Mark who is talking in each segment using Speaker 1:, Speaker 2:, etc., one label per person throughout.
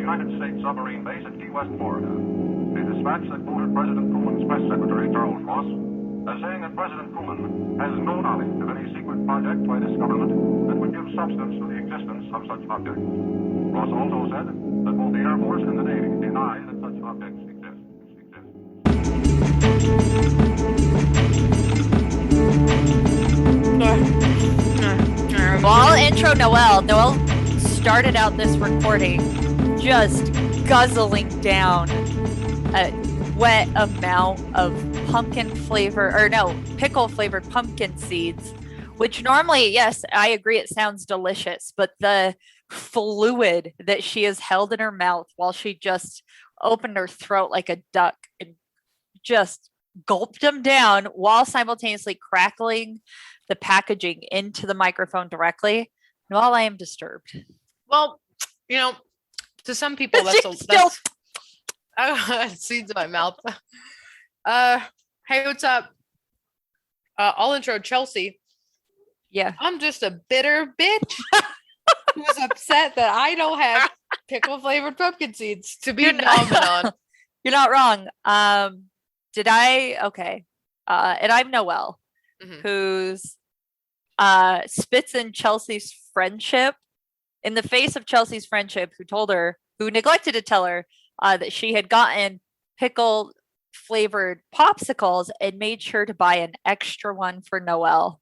Speaker 1: United States submarine base at Key West, Florida. A dispatch that quoted President Truman's press secretary, Charles Ross, as saying that President Truman has no knowledge of any secret project by this government that would give substance to the existence of such objects. Ross also said that both the Air Force and the Navy deny that such objects exist.
Speaker 2: Well, I'll intro Noelle. Noelle started out this recording just guzzling down a wet amount of pickle flavored pumpkin seeds, which normally, yes, I agree, it sounds delicious, but the fluid that she has held in her mouth while she just opened her throat like a duck and just gulped them down while simultaneously crackling the packaging into the microphone directly. While I am disturbed.
Speaker 3: Well, to some people that's seeds in my mouth. Hey, what's up? I'll intro Chelsea.
Speaker 2: Yeah.
Speaker 3: I'm just a bitter bitch who's upset that I don't have pickle flavored pumpkin seeds to be nominated on.
Speaker 2: You're not wrong. Okay. And I'm Noelle, who's spits in Chelsea's friendship, in the face of Chelsea's friendship, who neglected to tell her that she had gotten pickle flavored popsicles and made sure to buy an extra one for Noelle.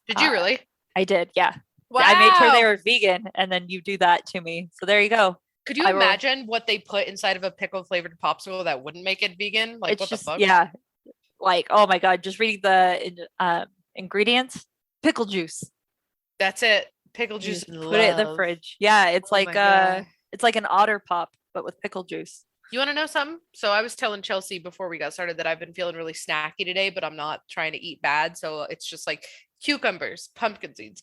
Speaker 3: Did you really?
Speaker 2: I did, yeah.
Speaker 3: Wow.
Speaker 2: I made sure they were vegan, and then you do that to me. So there you go.
Speaker 3: Could you imagine what they put inside of a pickle flavored popsicle that wouldn't make it vegan? Like,
Speaker 2: it's
Speaker 3: what
Speaker 2: just,
Speaker 3: the fuck?
Speaker 2: Yeah. Like, oh my God, just reading the ingredients. Pickle juice.
Speaker 3: That's it. Pickle juice.
Speaker 2: Put it in the fridge. Yeah, it's like an Otter Pop, but with pickle juice.
Speaker 3: You want to know something? So I was telling Chelsea before we got started that I've been feeling really snacky today, but I'm not trying to eat bad. So it's just like cucumbers, pumpkin seeds,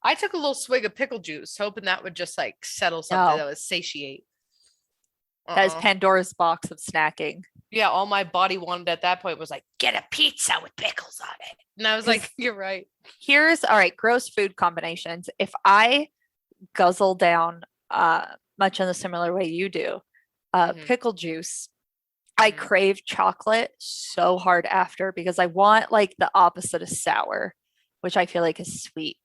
Speaker 3: I took a little swig of pickle juice, hoping that would just like settle something that would satiate.
Speaker 2: That is Pandora's box of snacking.
Speaker 3: Yeah, all my body wanted at that point was like, get a pizza with pickles on it. And I was like, you're right.
Speaker 2: Gross food combinations. If I guzzle down much in the similar way you do, pickle juice, I crave chocolate so hard after because I want like the opposite of sour, which I feel like is sweet,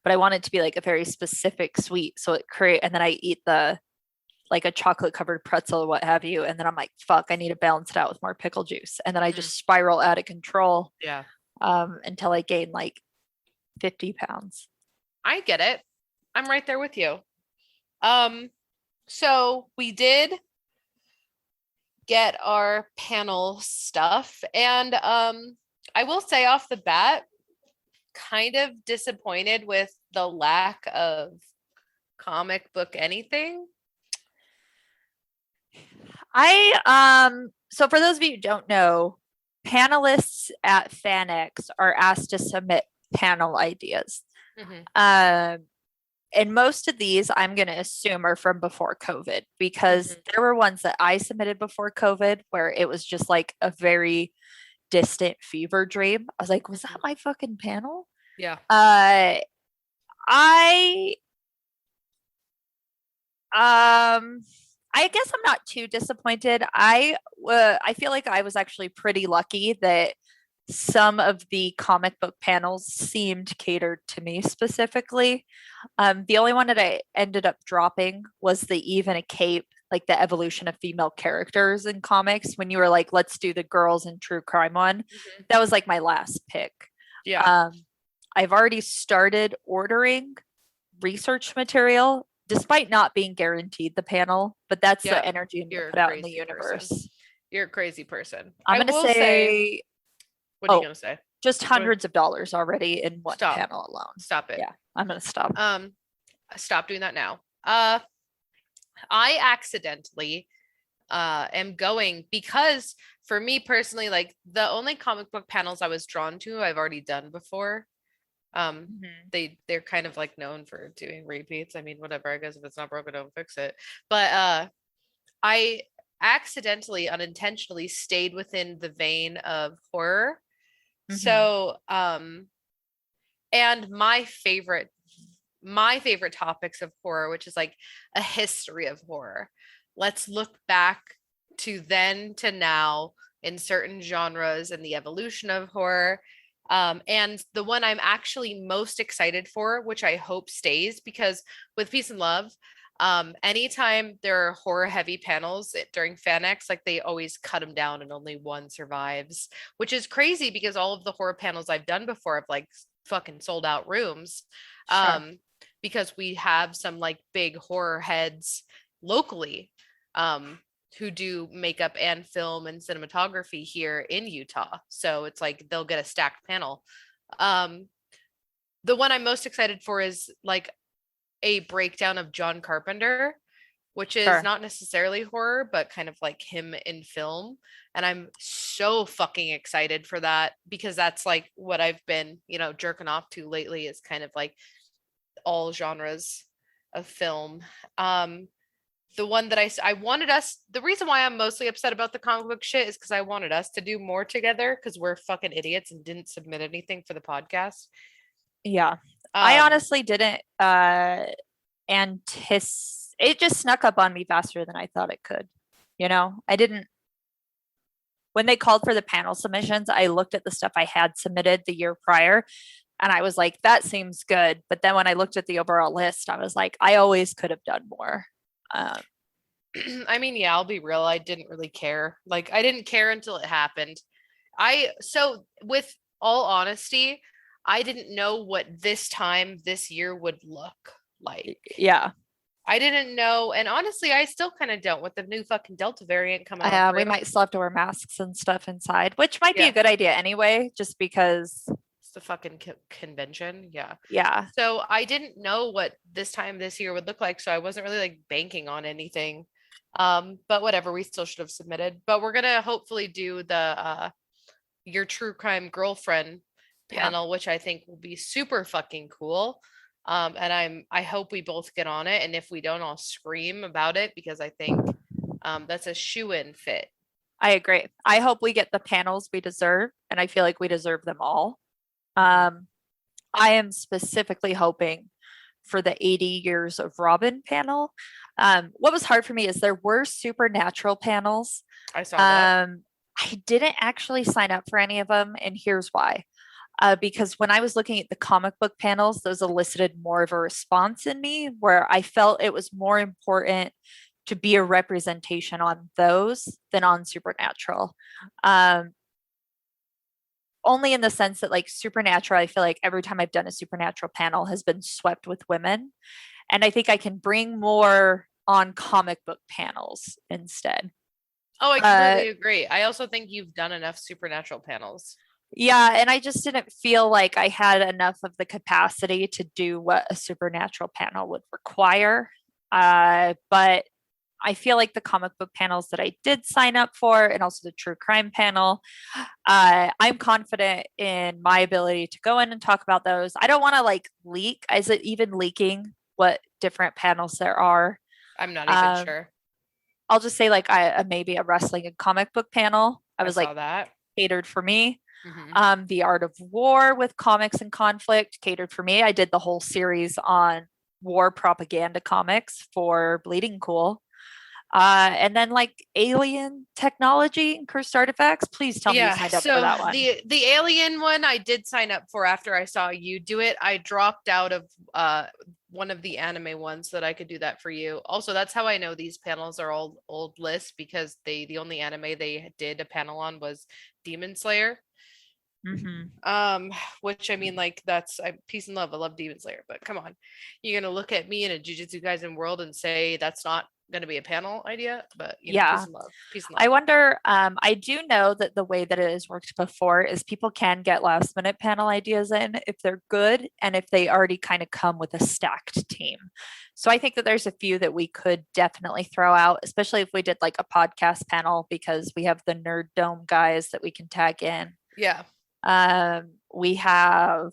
Speaker 2: but I want it to be like a very specific sweet. So and then I eat like a chocolate covered pretzel or what have you. And then I'm like, fuck, I need to balance it out with more pickle juice. And then I just spiral out of control.
Speaker 3: Yeah.
Speaker 2: Until I gain like 50 pounds.
Speaker 3: I get it. I'm right there with you. So we did get our panel stuff. And I will say off the bat, kind of disappointed with the lack of comic book anything.
Speaker 2: So for those of you who don't know, panelists at FanX are asked to submit panel ideas. And most of these I'm going to assume are from before COVID because there were ones that I submitted before COVID where it was just like a very distant fever dream. I was like, was that my fucking panel?
Speaker 3: Yeah.
Speaker 2: I guess I'm not too disappointed. I feel like I was actually pretty lucky that some of the comic book panels seemed catered to me specifically. The only one that I ended up dropping was the Eve in a Cape, like the evolution of female characters in comics. When you were like, let's do the girls in true crime one, that was like my last pick.
Speaker 3: Yeah.
Speaker 2: I've already started ordering research material, despite not being guaranteed the panel, but that's the energy you put out in the universe.
Speaker 3: You're a crazy person.
Speaker 2: I'm going to say,
Speaker 3: what are you going to say?
Speaker 2: Just hundreds of dollars already in one panel alone.
Speaker 3: Stop it.
Speaker 2: Yeah, I'm going to stop.
Speaker 3: Stop doing that now. I accidentally am going because for me personally, like the only comic book panels I was drawn to, I've already done before. They're kind of like known for doing repeats. I mean, whatever, I guess if it's not broken, don't fix it. But I accidentally, unintentionally stayed within the vein of horror. So and my favorite my favorite topics of horror, which is like a history of horror. Let's look back to then to now in certain genres and the evolution of horror. And the one I'm actually most excited for, which I hope stays, because with Peace and Love, anytime there are horror heavy panels during FanX, like they always cut them down and only one survives, which is crazy because all of the horror panels I've done before have like fucking sold out rooms.
Speaker 2: Sure.
Speaker 3: Because we have some like big horror heads locally, who do makeup and film and cinematography here in Utah. So it's like they'll get a stacked panel. The one I'm most excited for is like a breakdown of John Carpenter, which is
Speaker 2: Sure.
Speaker 3: not necessarily horror, but kind of like him in film. And I'm so fucking excited for that because that's like what I've been, jerking off to lately, is kind of like all genres of film. The one that I wanted us, the reason why I'm mostly upset about the comic book shit is because I wanted us to do more together because we're fucking idiots and didn't submit anything for the podcast.
Speaker 2: Yeah. I honestly didn't anticipate. It just snuck up on me faster than I thought it could. I didn't. When they called for the panel submissions, I looked at the stuff I had submitted the year prior and I was like, that seems good. But then when I looked at the overall list, I was like, I always could have done more.
Speaker 3: I mean, yeah, I'll be real. I didn't really care. Like, I didn't care until it happened. So with all honesty, I didn't know what this time this year would look like.
Speaker 2: Yeah.
Speaker 3: I didn't know. And honestly, I still kind of don't with the new fucking Delta variant coming out.
Speaker 2: We might still have to wear masks and stuff inside, which might be a good idea anyway, just because
Speaker 3: it's the fucking convention. Yeah.
Speaker 2: Yeah.
Speaker 3: So I didn't know what this time this year would look like. So I wasn't really like banking on anything. But whatever, we still should have submitted. But we're gonna hopefully do the your true crime girlfriend panel, which I think will be super fucking cool. And I hope we both get on it. And if we don't, I'll scream about it because I think that's a shoe-in fit.
Speaker 2: I agree. I hope we get the panels we deserve, and I feel like we deserve them all. I am specifically hoping for the 80 Years of Robin panel. What was hard for me is there were supernatural panels.
Speaker 3: I saw that.
Speaker 2: I didn't actually sign up for any of them, and here's why. Because when I was looking at the comic book panels, those elicited more of a response in me where I felt it was more important to be a representation on those than on Supernatural. Only in the sense that like Supernatural, I feel like every time I've done a Supernatural panel has been swept with women. And I think I can bring more on comic book panels instead.
Speaker 3: Oh, I completely agree. I also think you've done enough Supernatural panels.
Speaker 2: Yeah, and I just didn't feel like I had enough of the capacity to do what a Supernatural panel would require. But I feel like the comic book panels that I did sign up for, and also the true crime panel, I'm confident in my ability to go in and talk about those. I don't want to like leak. Is it even leaking what different panels there are?
Speaker 3: I'm not even sure.
Speaker 2: I'll just say like maybe a wrestling and comic book panel. I was like
Speaker 3: that
Speaker 2: catered for me. The Art of War with comics and conflict catered for me. I did the whole series on war propaganda comics for Bleeding Cool. And then like alien technology and cursed artifacts. Please tell me you signed up for that one.
Speaker 3: The alien one I did sign up for after I saw you do it. I dropped out of one of the anime ones so that I could do that for you. Also, that's how I know these panels are all old lists because the only anime they did a panel on was Demon Slayer. Which I mean, like that's peace and love. I love Demon Slayer, but come on, you're gonna look at me in a Jujutsu Kaisen world and say that's not going to be a panel idea, but
Speaker 2: yeah,
Speaker 3: peace and love. Peace and love.
Speaker 2: I wonder, I do know that the way that it has worked before is people can get last minute panel ideas in if they're good and if they already kind of come with a stacked team. So I think that there's a few that we could definitely throw out, especially if we did like a podcast panel, because we have the Nerd Dome guys that we can tag in.
Speaker 3: Yeah.
Speaker 2: We have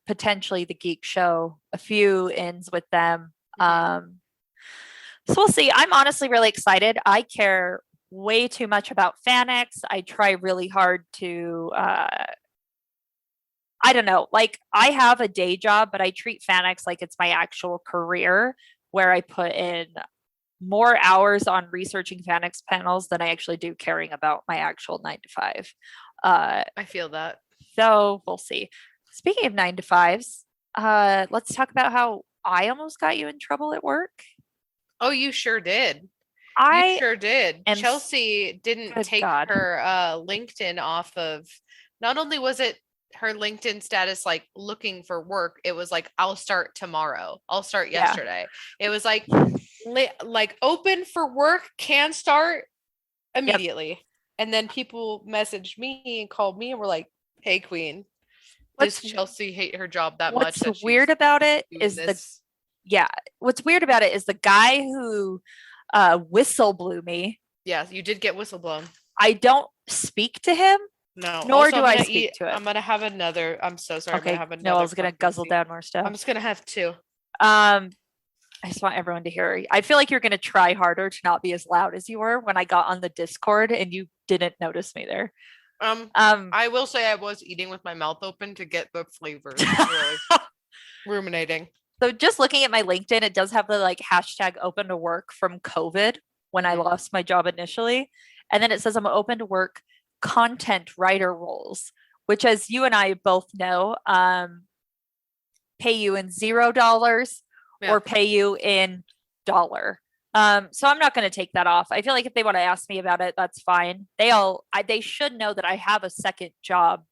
Speaker 2: potentially the Geek Show, a few ins with them. So we'll see. I'm honestly really excited. I care way too much about FanX. I try really hard to, I don't know. Like I have a day job, but I treat FanX like it's my actual career where I put in more hours on researching FanX panels than I actually do caring about my actual 9 to 5.
Speaker 3: I feel that.
Speaker 2: So we'll see. Speaking of 9 to 5s, let's talk about how I almost got you in trouble at work.
Speaker 3: Oh, you sure did. You
Speaker 2: I
Speaker 3: sure did.
Speaker 2: am
Speaker 3: Chelsea didn't
Speaker 2: good
Speaker 3: take
Speaker 2: God.
Speaker 3: her LinkedIn off of, not only was it her LinkedIn status like looking for work, it was like, I'll start tomorrow. I'll start
Speaker 2: Yeah.
Speaker 3: yesterday. It was like open for work, can start immediately. And then people messaged me and called me and were like, hey, Queen, does
Speaker 2: What's
Speaker 3: Chelsea hate her job that much
Speaker 2: what's
Speaker 3: that she's
Speaker 2: weird about it
Speaker 3: doing
Speaker 2: is the
Speaker 3: this?
Speaker 2: yeah, what's weird about it is the guy who whistle blew me.
Speaker 3: Yeah, you did get whistleblown.
Speaker 2: I don't speak to him,
Speaker 3: No.
Speaker 2: nor
Speaker 3: Also,
Speaker 2: do
Speaker 3: I'm
Speaker 2: I
Speaker 3: gonna
Speaker 2: speak
Speaker 3: eat.
Speaker 2: to him.
Speaker 3: I'm gonna have another. I'm so sorry. I'm
Speaker 2: Okay,
Speaker 3: gonna have another.
Speaker 2: Noel's gonna
Speaker 3: pumpkin
Speaker 2: guzzle
Speaker 3: seed.
Speaker 2: down more stuff.
Speaker 3: I'm just gonna have two.
Speaker 2: I just want everyone to hear. I feel like you're gonna try harder to not be as loud as you were when I got on the Discord and you didn't notice me there.
Speaker 3: I will say I was eating with my mouth open to get the flavors. Really ruminating.
Speaker 2: So just looking at my LinkedIn, it does have the like hashtag open to work from COVID when I
Speaker 3: Mhm.
Speaker 2: lost my job initially. And then it says I'm open to work content writer roles, which as you and I both know, pay you in $0
Speaker 3: Yeah.
Speaker 2: or pay you in dollar. So I'm not going to take that off. I feel like if they want to ask me about it, that's fine. They should know that I have a second job.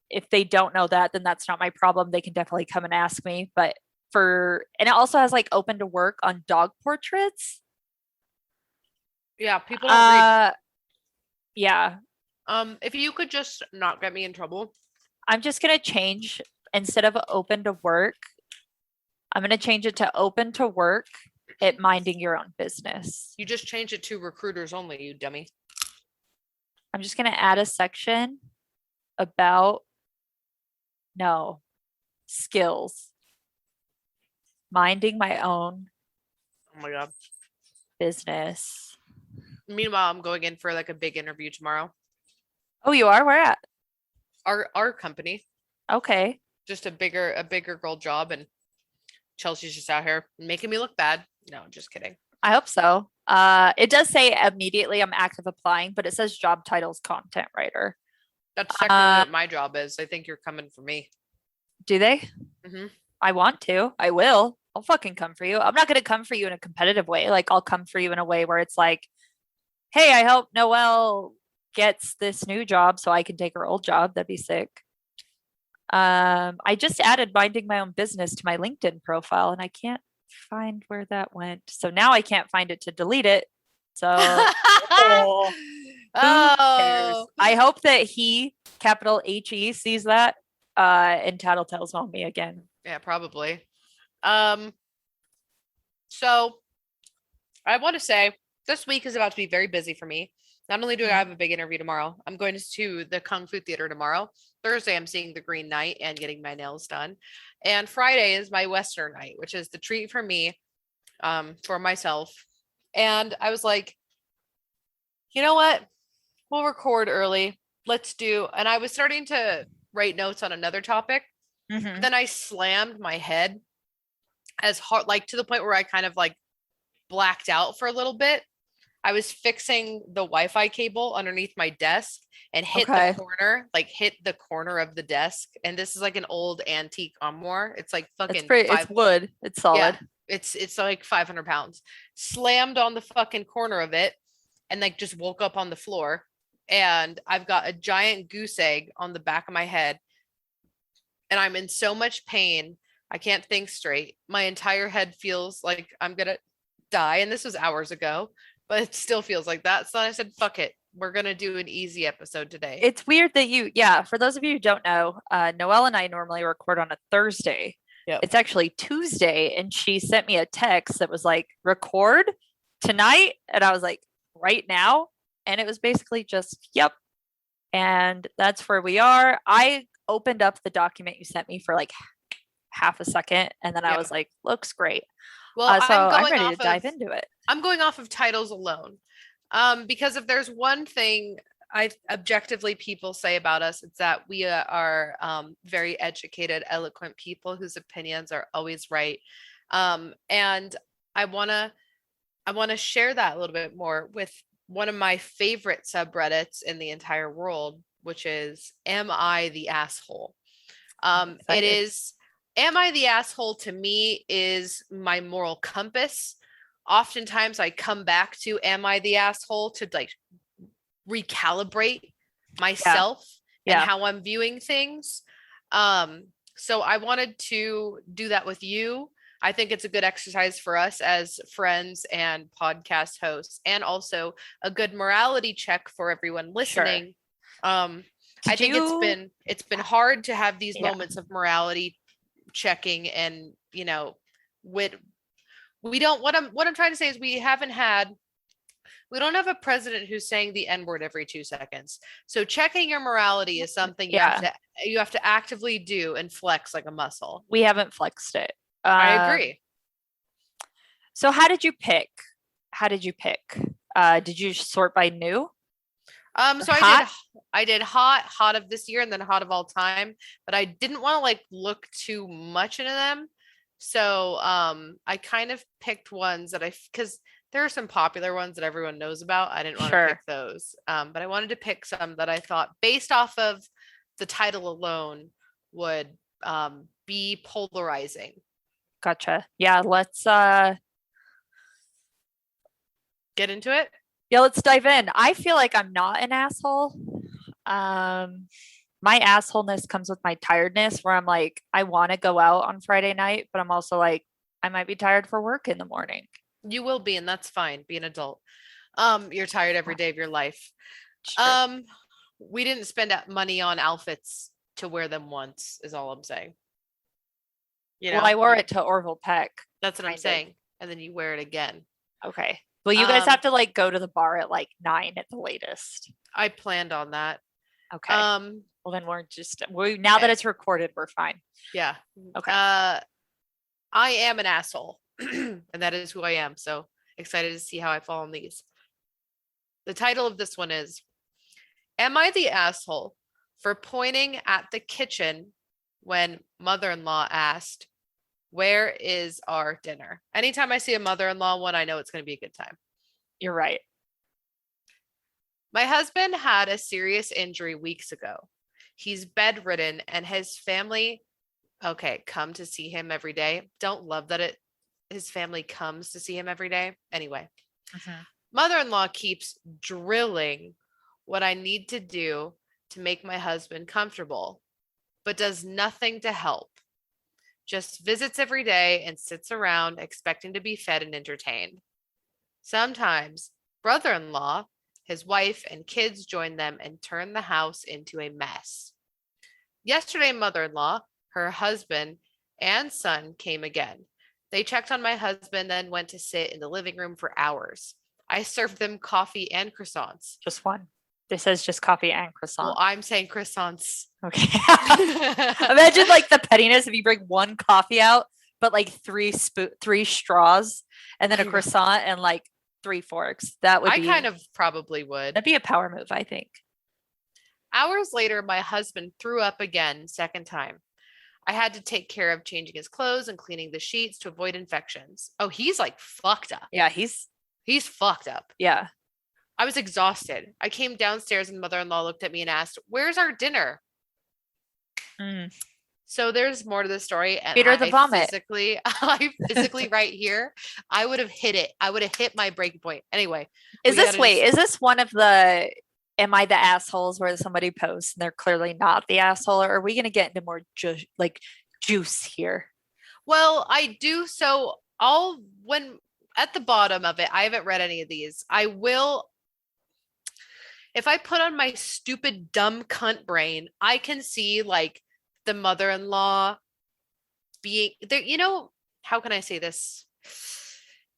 Speaker 2: If they don't know that, then that's not my problem. They can definitely come and ask me. But and it also has like open to work on dog portraits.
Speaker 3: Yeah, people don't read.
Speaker 2: Yeah.
Speaker 3: If you could just not get me in trouble.
Speaker 2: I'm just gonna change instead of open to work. I'm gonna change it to open to work at minding your own business.
Speaker 3: You just change it to recruiters only, you dummy.
Speaker 2: I'm just gonna add a section about skills. Minding my own
Speaker 3: Oh my god.
Speaker 2: business.
Speaker 3: Meanwhile, I'm going in for like a big interview tomorrow.
Speaker 2: Oh, you are? Where at?
Speaker 3: Our company.
Speaker 2: Okay.
Speaker 3: Just a bigger girl job, and Chelsea's just out here making me look bad. No, just kidding.
Speaker 2: I hope so. It does say immediately I'm active applying, but it says job titles content writer.
Speaker 3: That's technically what my job is. I think you're coming for me.
Speaker 2: Do they?
Speaker 3: Mhm.
Speaker 2: I want to. I will. I'll fucking come for you. I'm not going to come for you in a competitive way. Like I'll come for you in a way where it's like, hey, I hope Noelle gets this new job so I can take her old job. That'd be sick. I just added minding my own business to my LinkedIn profile and I can't find where that went. So now I can't find it to delete it. So
Speaker 3: Oh.
Speaker 2: I hope that he, capital HE, sees that and tattletales on me again.
Speaker 3: Yeah, probably. So I want to say this week is about to be very busy for me. Not only do I have a big interview tomorrow, I'm going to the Kung Fu Theater tomorrow. Thursday, I'm seeing The Green Knight and getting my nails done. And Friday is my Western night, which is the treat for me, for myself. And I was like, you know what? We'll record early. Let's do. And I was starting to write notes on another topic.
Speaker 2: Mhm.
Speaker 3: Then I slammed my head as hard, like to the point where I kind of like blacked out for a little bit. I was fixing the Wi-Fi cable underneath my desk and hit
Speaker 2: Okay.
Speaker 3: the corner of the desk. And this is like an old antique armoire. It's like fucking
Speaker 2: It's wood. It's solid.
Speaker 3: Yeah, it's like 500 pounds. Slammed on the fucking corner of it and like just woke up on the floor. And I've got a giant goose egg on the back of my head. And I'm in so much pain. I can't think straight. My entire head feels like I'm going to die. And this was hours ago, but it still feels like that. So I said, fuck it. We're going to do an easy episode today.
Speaker 2: It's weird that for those of you who don't know, Noelle and I normally record on a Thursday.
Speaker 3: Yep.
Speaker 2: It's actually Tuesday. And she sent me a text that was like, record tonight. And I was like, right now. And it was basically just, yep. And that's where we are. I opened up the document you sent me for like half a second. And then I was like, looks great.
Speaker 3: Well,
Speaker 2: so I'm ready to dive into it.
Speaker 3: I'm going off of titles alone. Because if there's one thing objectively people say about us, it's that we are very educated, eloquent people whose opinions are always right. And I want to share that a little bit more with one of my favorite subreddits in the entire world, which is Am I the Asshole? It is Am I the Asshole to me is my moral compass. Oftentimes I come back to Am I the Asshole to like recalibrate myself and how I'm viewing things. So I wanted to do that with you. I think it's a good exercise for us as friends and podcast hosts, and also a good morality check for everyone listening. I think it's been hard to have these moments of morality checking, and we don't, what I'm trying to say is we don't have a president who's saying the N-word every 2 seconds. So checking your morality is something you have to actively do and flex like a muscle.
Speaker 2: We haven't flexed it.
Speaker 3: I agree.
Speaker 2: So how did you pick? Did you sort by new?
Speaker 3: So I did hot of this year and then hot of all time, but I didn't want to like look too much into them. So I kind of picked ones that because there are some popular ones that everyone knows about. I didn't want to pick those. But I wanted to pick some that I thought based off of the title alone would be polarizing.
Speaker 2: Gotcha. Yeah, let's
Speaker 3: get into it.
Speaker 2: Yeah, let's dive in. I feel like I'm not an asshole. My assholeness comes with my tiredness, where I'm like, I want to go out on Friday night, but I'm also like, I might be tired for work in the morning.
Speaker 3: You will be, and that's fine. Be an adult. You're tired every day of your life. We didn't spend money on outfits to wear them once, is all I'm saying.
Speaker 2: Well, I wore it to Orville Peck.
Speaker 3: That's what I'm saying. And then you wear it again.
Speaker 2: Okay. Well, you guys have to like go to the bar at like 9 at the latest.
Speaker 3: I planned on that.
Speaker 2: Okay. Well, then now that it's recorded, we're fine.
Speaker 3: Yeah.
Speaker 2: Okay.
Speaker 3: I am an asshole, and that is who I am. So excited to see how I fall on these. The title of this one is, Am I the Asshole for Pointing at the Kitchen when Mother-in-law asked, Where is our dinner? Anytime I see a mother-in-law one, I know it's going to be a good time.
Speaker 2: You're right.
Speaker 3: My husband had a serious injury weeks ago. He's bedridden and his family, come to see him every day. Don't love that his family comes to see him every day. Anyway, Mother-in-law keeps drilling what I need to do to make my husband comfortable, but does nothing to help. Just visits every day and sits around expecting to be fed and entertained. Sometimes brother-in-law, his wife, and kids join them and turn the house into a mess. Yesterday, mother-in-law, her husband, and son came again. They checked on my husband, then went to sit in the living room for hours. I served them coffee and croissants.
Speaker 2: Just one. This says just coffee and croissant.
Speaker 3: Well, I'm saying croissants.
Speaker 2: Okay. Imagine like the pettiness if you bring one coffee out, but like three straws, and then a croissant and like 3 forks. I
Speaker 3: kind of probably would.
Speaker 2: That'd be a power move, I think.
Speaker 3: Hours later, my husband threw up again, second time. I had to take care of changing his clothes and cleaning the sheets to avoid infections. Oh, he's like fucked up.
Speaker 2: Yeah, he's
Speaker 3: fucked up.
Speaker 2: Yeah.
Speaker 3: I was exhausted. I came downstairs and mother-in-law looked at me and asked, Where's our dinner? So there's more to the story. And
Speaker 2: Peter the vomit.
Speaker 3: I physically right here, I would have hit it. I would have hit my breaking point. Anyway.
Speaker 2: Is this one of the Am I the Assholes where somebody posts and they're clearly not the asshole? Or are we going to get into more juice here?
Speaker 3: Well, I do. So when at the bottom of it, I haven't read any of these. I will. If I put on my stupid, dumb cunt brain, I can see like the mother-in-law being there. How can I say this?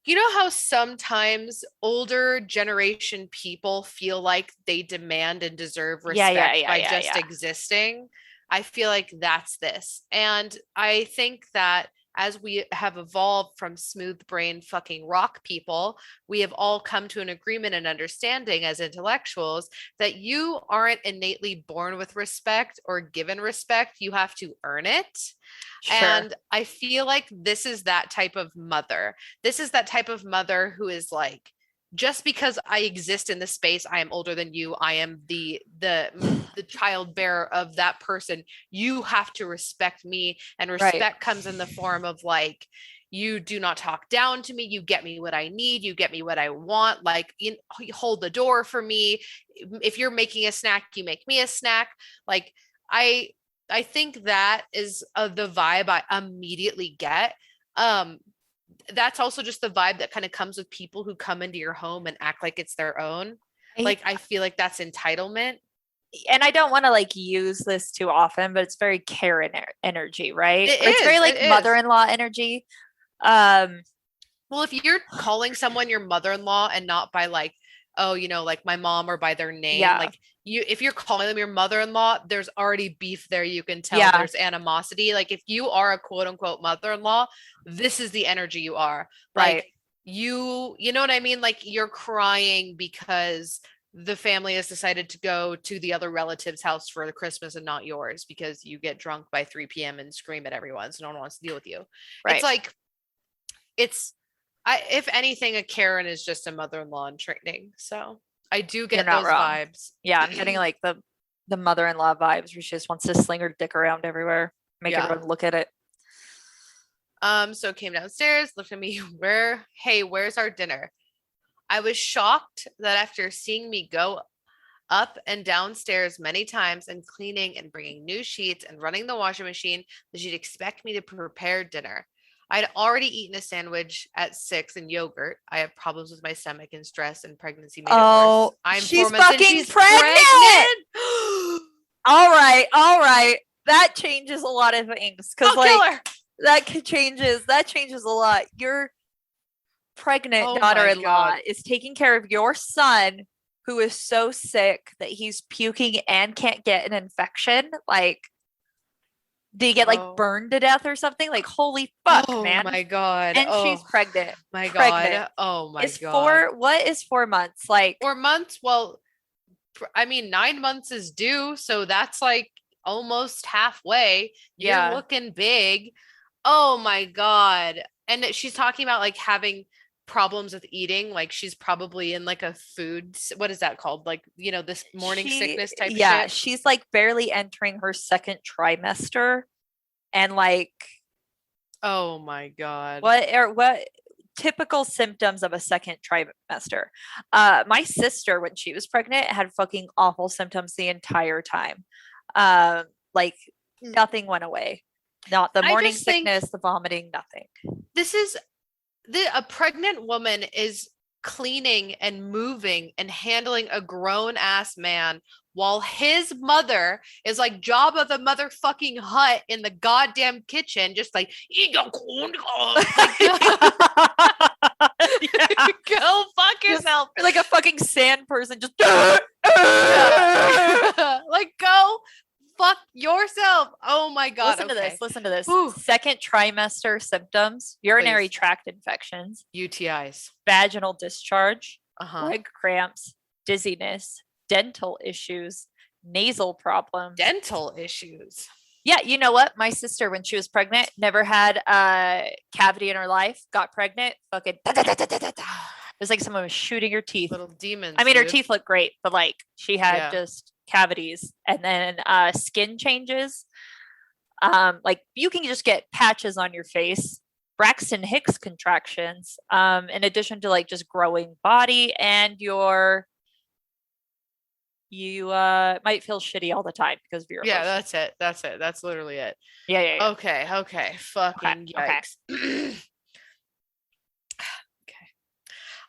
Speaker 3: You know how sometimes older generation people feel like they demand and deserve respect by just existing? I feel like that's this. And I think that as we have evolved from smooth brain fucking rock people, we have all come to an agreement and understanding as intellectuals that you aren't innately born with respect or given respect. You have to earn it.
Speaker 2: Sure.
Speaker 3: And I feel like this is that type of mother. This is that type of mother who is like, just because I exist in this space, I am older than you. I am the child bearer of that person. You have to respect me, and respect comes in the form of like, you do not talk down to me. You get me what I need. You get me what I want. Like, you hold the door for me. If you're making a snack, you make me a snack. Like, I think that is the vibe I immediately get. That's also just the vibe that kind of comes with people who come into your home and act like it's their own. Like, I feel like that's entitlement.
Speaker 2: And I don't want to like use this too often, but it's very Karen energy, right?
Speaker 3: It's
Speaker 2: very like mother-in-law energy.
Speaker 3: Well, if you're calling someone your mother-in-law and not by like, oh, you know, like my mom or by their name, like if you're calling them your mother-in-law, there's already beef there. You can tell there's animosity. Like, if you are a quote unquote mother-in-law, this is the energy you are. Like, you know what I mean? Like, you're crying because the family has decided to go to the other relative's house for the Christmas and not yours because you get drunk by 3 p.m. and scream at everyone. So no one wants to deal with you. It's like, if anything, a Karen is just a mother-in-law in training. So I do get those vibes.
Speaker 2: Yeah, I'm getting like the mother-in-law vibes where she just wants to sling her dick around everywhere, make everyone look at it.
Speaker 3: So came downstairs, looked at me, where's our dinner? I was shocked that after seeing me go up and downstairs many times and cleaning and bringing new sheets and running the washing machine, that she'd expect me to prepare dinner. I'd already eaten a sandwich at 6 and yogurt. I have problems with my stomach and stress, and pregnancy made it worse. I'm
Speaker 2: she's
Speaker 3: 4 months
Speaker 2: fucking
Speaker 3: and she's
Speaker 2: pregnant. All right. That changes a lot of things because that changes a lot. Your pregnant daughter-in-law is taking care of your son, who is so sick that he's puking and can't get an infection. Like, did he get like burned to death or something? Like, holy fuck, man.
Speaker 3: Oh my God.
Speaker 2: And she's pregnant.
Speaker 3: God. Oh my God.
Speaker 2: What is 4 months? Like,
Speaker 3: 4 months? Well, I mean, 9 months is due. So that's like almost halfway. You're looking big. Oh my God. And she's talking about like having problems with eating. Like, she's probably in like a food, what is that called? Like, you know, this morning sickness type shit.
Speaker 2: She's like barely entering her second trimester. And like,
Speaker 3: oh my God.
Speaker 2: What typical symptoms of a second trimester? My sister, when she was pregnant, had fucking awful symptoms the entire time. Like, nothing went away. Not the morning sickness, the vomiting, nothing.
Speaker 3: This is a pregnant woman is cleaning and moving and handling a grown ass man while his mother is like Jabba the motherfucking Hutt in the goddamn kitchen, just like, go fuck yourself.
Speaker 2: You're like a fucking sand person, just
Speaker 3: like, go fuck yourself. Oh my God.
Speaker 2: Listen to this. Ooh. Second trimester symptoms: urinary tract infections,
Speaker 3: UTIs,
Speaker 2: vaginal discharge, leg cramps, dizziness, dental issues, nasal problems.
Speaker 3: Dental issues.
Speaker 2: Yeah, you know what? My sister, when she was pregnant, never had a cavity in her life, got pregnant, fucking it was like someone was shooting her teeth.
Speaker 3: Little demons.
Speaker 2: I mean, her teeth look great, but like, she had just cavities. And then skin changes. Like, you can just get patches on your face, Braxton Hicks contractions, in addition to like just growing body, and you might feel shitty all the time because of your emotions.
Speaker 3: That's it. That's literally it.
Speaker 2: Yeah.
Speaker 3: Okay. Fucking yikes. Okay.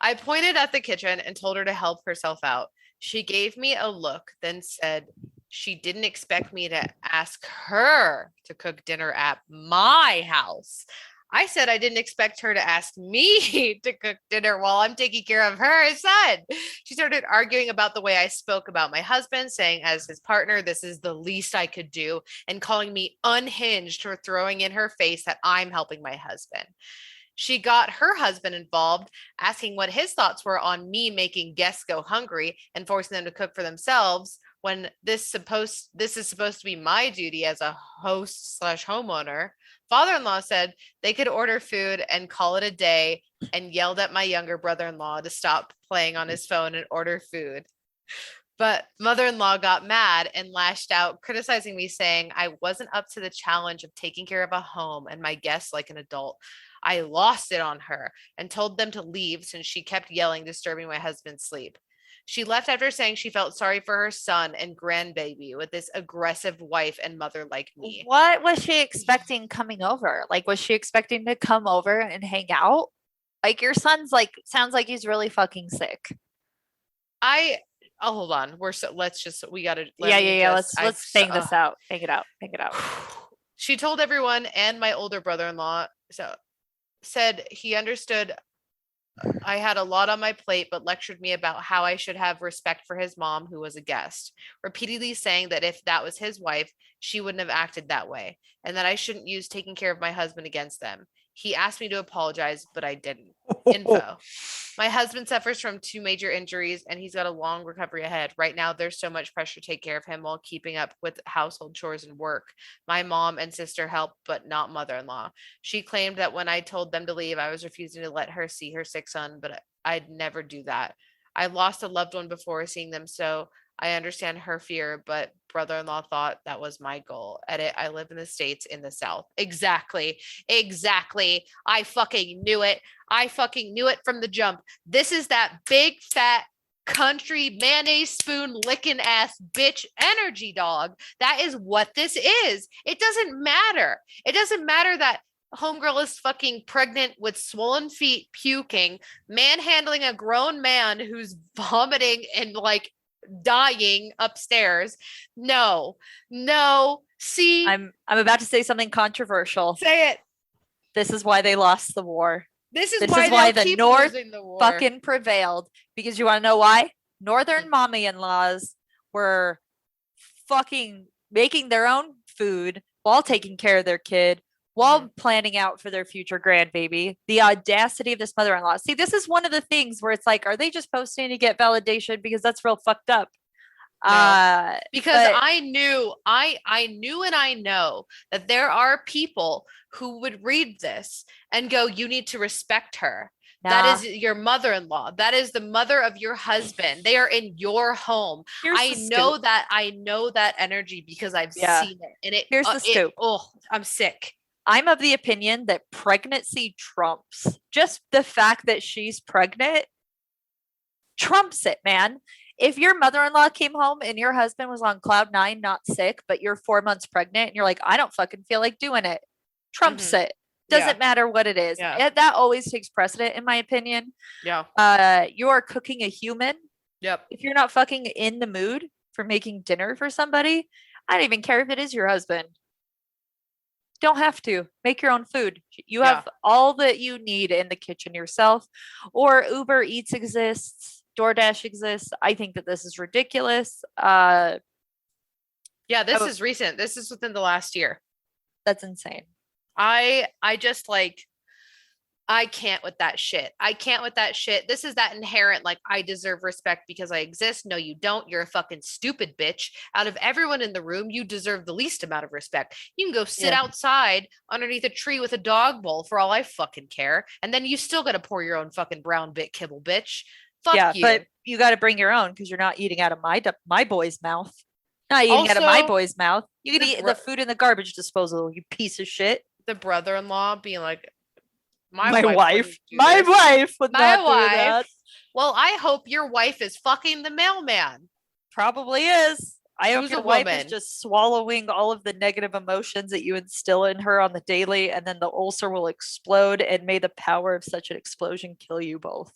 Speaker 3: I pointed at the kitchen and told her to help herself out. She gave me a look, then said she didn't expect me to ask her to cook dinner at my house. I said I didn't expect her to ask me to cook dinner while I'm taking care of her son. She started arguing about the way I spoke about my husband, saying as his partner, this is the least I could do, and calling me unhinged for throwing in her face that I'm helping my husband. She got her husband involved, asking what his thoughts were on me making guests go hungry and forcing them to cook for themselves when this is supposed to be my duty as a host slash homeowner. Father-in-law said they could order food and call it a day, and yelled at my younger brother-in-law to stop playing on his phone and order food. But mother-in-law got mad and lashed out, criticizing me, saying I wasn't up to the challenge of taking care of a home and my guests like an adult. I lost it on her and told them to leave since she kept yelling, disturbing my husband's sleep. She left after saying she felt sorry for her son and grandbaby with this aggressive wife and mother like me.
Speaker 2: What was she expecting coming over? Like, was she expecting to come over and hang out? Like, your son's like, sounds like he's really fucking sick.
Speaker 3: Hold on. We gotta.
Speaker 2: Yeah. Let's bang this out. Bang it out.
Speaker 3: She told everyone and my older brother-in-law, said he understood I had a lot on my plate, but lectured me about how I should have respect for his mom, who was a guest, repeatedly saying that if that was his wife, she wouldn't have acted that way, and that I shouldn't use taking care of my husband against them. He asked me to apologize, but I didn't. Info. My husband suffers from 2 major injuries and he's got a long recovery ahead. Right now, there's so much pressure to take care of him while keeping up with household chores and work. My mom and sister help, but not mother-in-law. She claimed that when I told them to leave, I was refusing to let her see her sick son, but I'd never do that. I lost a loved one before seeing them, so I understand her fear, but brother-in-law thought that was my goal. Edit, I live in the States in the South. Exactly. I fucking knew it. From the jump. This is that big, fat, country mayonnaise spoon licking ass bitch energy, dog. That is what this is. It doesn't matter. It doesn't matter that homegirl is fucking pregnant with swollen feet, puking, manhandling a grown man who's vomiting and like dying upstairs. No. See,
Speaker 2: I'm about to say something controversial.
Speaker 3: Say it.
Speaker 2: This is why they lost the war.
Speaker 3: This is why the North
Speaker 2: fucking prevailed. Because you want to know why? Northern mommy-in-laws were fucking making their own food while taking care of their kid, while planning out for their future grandbaby. The audacity of this mother-in-law. See, this is one of the things where it's like, are they just posting to get validation? Because that's real fucked up.
Speaker 3: No. Because I knew and I know that there are people who would read this and go, you need to respect her. Nah. That is your mother-in-law. That is the mother of your husband. They are in your home. I know that energy because I've seen it. And
Speaker 2: the scoop.
Speaker 3: I'm sick.
Speaker 2: I'm of the opinion that pregnancy trumps. Just the fact that she's pregnant trumps it, man. If your mother-in-law came home and your husband was on cloud 9, not sick, but you're 4 months pregnant and you're like, I don't fucking feel like doing it. Trumps it. Doesn't matter what it is. Yeah. That always takes precedent, in my opinion.
Speaker 3: Yeah.
Speaker 2: You are cooking a human.
Speaker 3: Yep.
Speaker 2: If you're not fucking in the mood for making dinner for somebody, I don't even care if it is your husband. Don't have to make your own food. You have all that you need in the kitchen yourself, or Uber Eats exists, DoorDash exists. I think that this is ridiculous.
Speaker 3: This is recent. This is within the last year.
Speaker 2: That's insane.
Speaker 3: I just like, I can't with that shit. This is that inherent, like, I deserve respect because I exist. No, you don't. You're a fucking stupid bitch. Out of everyone in the room, you deserve the least amount of respect. You can go sit outside underneath a tree with a dog bowl for all I fucking care. And then you still got to pour your own fucking brown bit kibble, bitch. Fuck you.
Speaker 2: But you got to bring your own because you're not eating out of my boy's mouth. Not eating out of my boy's mouth. You can eat the food in the garbage disposal, you piece of shit.
Speaker 3: The brother-in-law being like,
Speaker 2: my wife would not do that.
Speaker 3: Well, I hope your wife is fucking the mailman.
Speaker 2: Probably is. I hope your wife is just swallowing all of the negative emotions that you instill in her on the daily, and then the ulcer will explode, and may the power of such an explosion kill you both.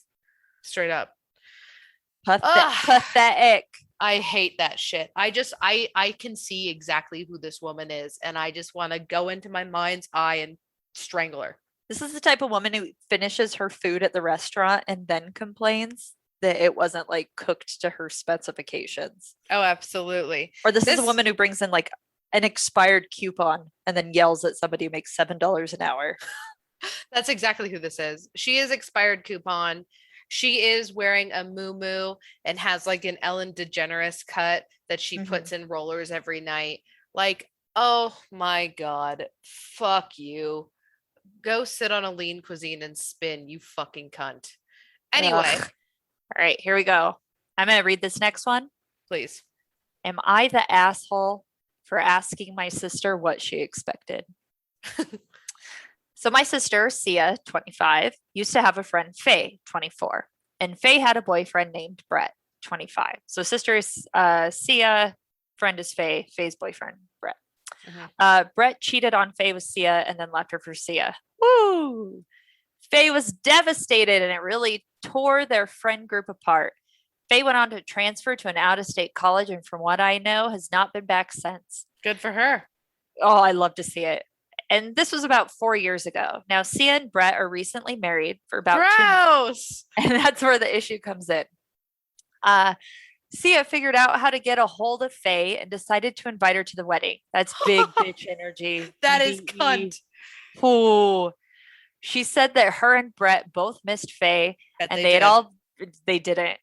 Speaker 3: Straight up.
Speaker 2: Pathetic.
Speaker 3: I hate that shit. I can see exactly who this woman is, and I just want to go into my mind's eye and strangle her.
Speaker 2: This is the type of woman who finishes her food at the restaurant and then complains that it wasn't like cooked to her specifications.
Speaker 3: Oh, absolutely.
Speaker 2: Or this is a woman who brings in like an expired coupon and then yells at somebody who makes $7 an hour.
Speaker 3: That's exactly who this is. She is expired coupon. She is wearing a muumuu and has like an Ellen DeGeneres cut that she puts in rollers every night. Like, oh my God, fuck you. Go sit on a lean cuisine and spin, you fucking cunt. Anyway.
Speaker 2: Ugh. All right, here we go. I'm going to read this next one.
Speaker 3: Please.
Speaker 2: Am I the asshole for asking my sister what she expected? So my sister, Sia, 25, used to have a friend, Faye, 24. And Faye had a boyfriend named Brett, 25. So sister is Sia, friend is Faye, Faye's boyfriend, Brett. Brett cheated on Faye with Sia and then left her for Sia. Woo! Faye was devastated and it really tore their friend group apart. Faye went on to transfer to an out-of-state college and from what I know has not been back since.
Speaker 3: Good for her.
Speaker 2: Oh, I love to see it. And this was about 4 years ago. Now, Sia and Brett are recently married for about 2 months. And that's where the issue comes in. Sia figured out how to get a hold of Faye and decided to invite her to the wedding. That's big bitch energy.
Speaker 3: That is cunt.
Speaker 2: Ooh. She said that her and Brett both missed Faye and they didn't.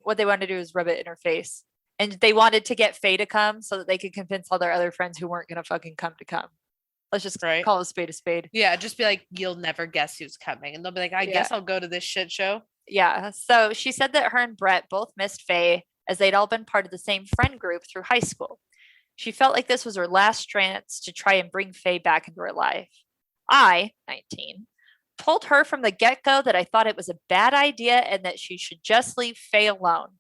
Speaker 2: What they wanted to do is rub it in her face. And they wanted to get Faye to come so that they could convince all their other friends who weren't going to fucking come to come. Let's just call a spade a spade.
Speaker 3: Yeah, just be like, you'll never guess who's coming. And they'll be like, I guess I'll go to this shit show.
Speaker 2: Yeah. So she said that her and Brett both missed Faye as they'd all been part of the same friend group through high school. She felt like this was her last chance to try and bring Faye back into her life. I, 19, told her from the get-go that I thought it was a bad idea and that she should just leave Faye alone.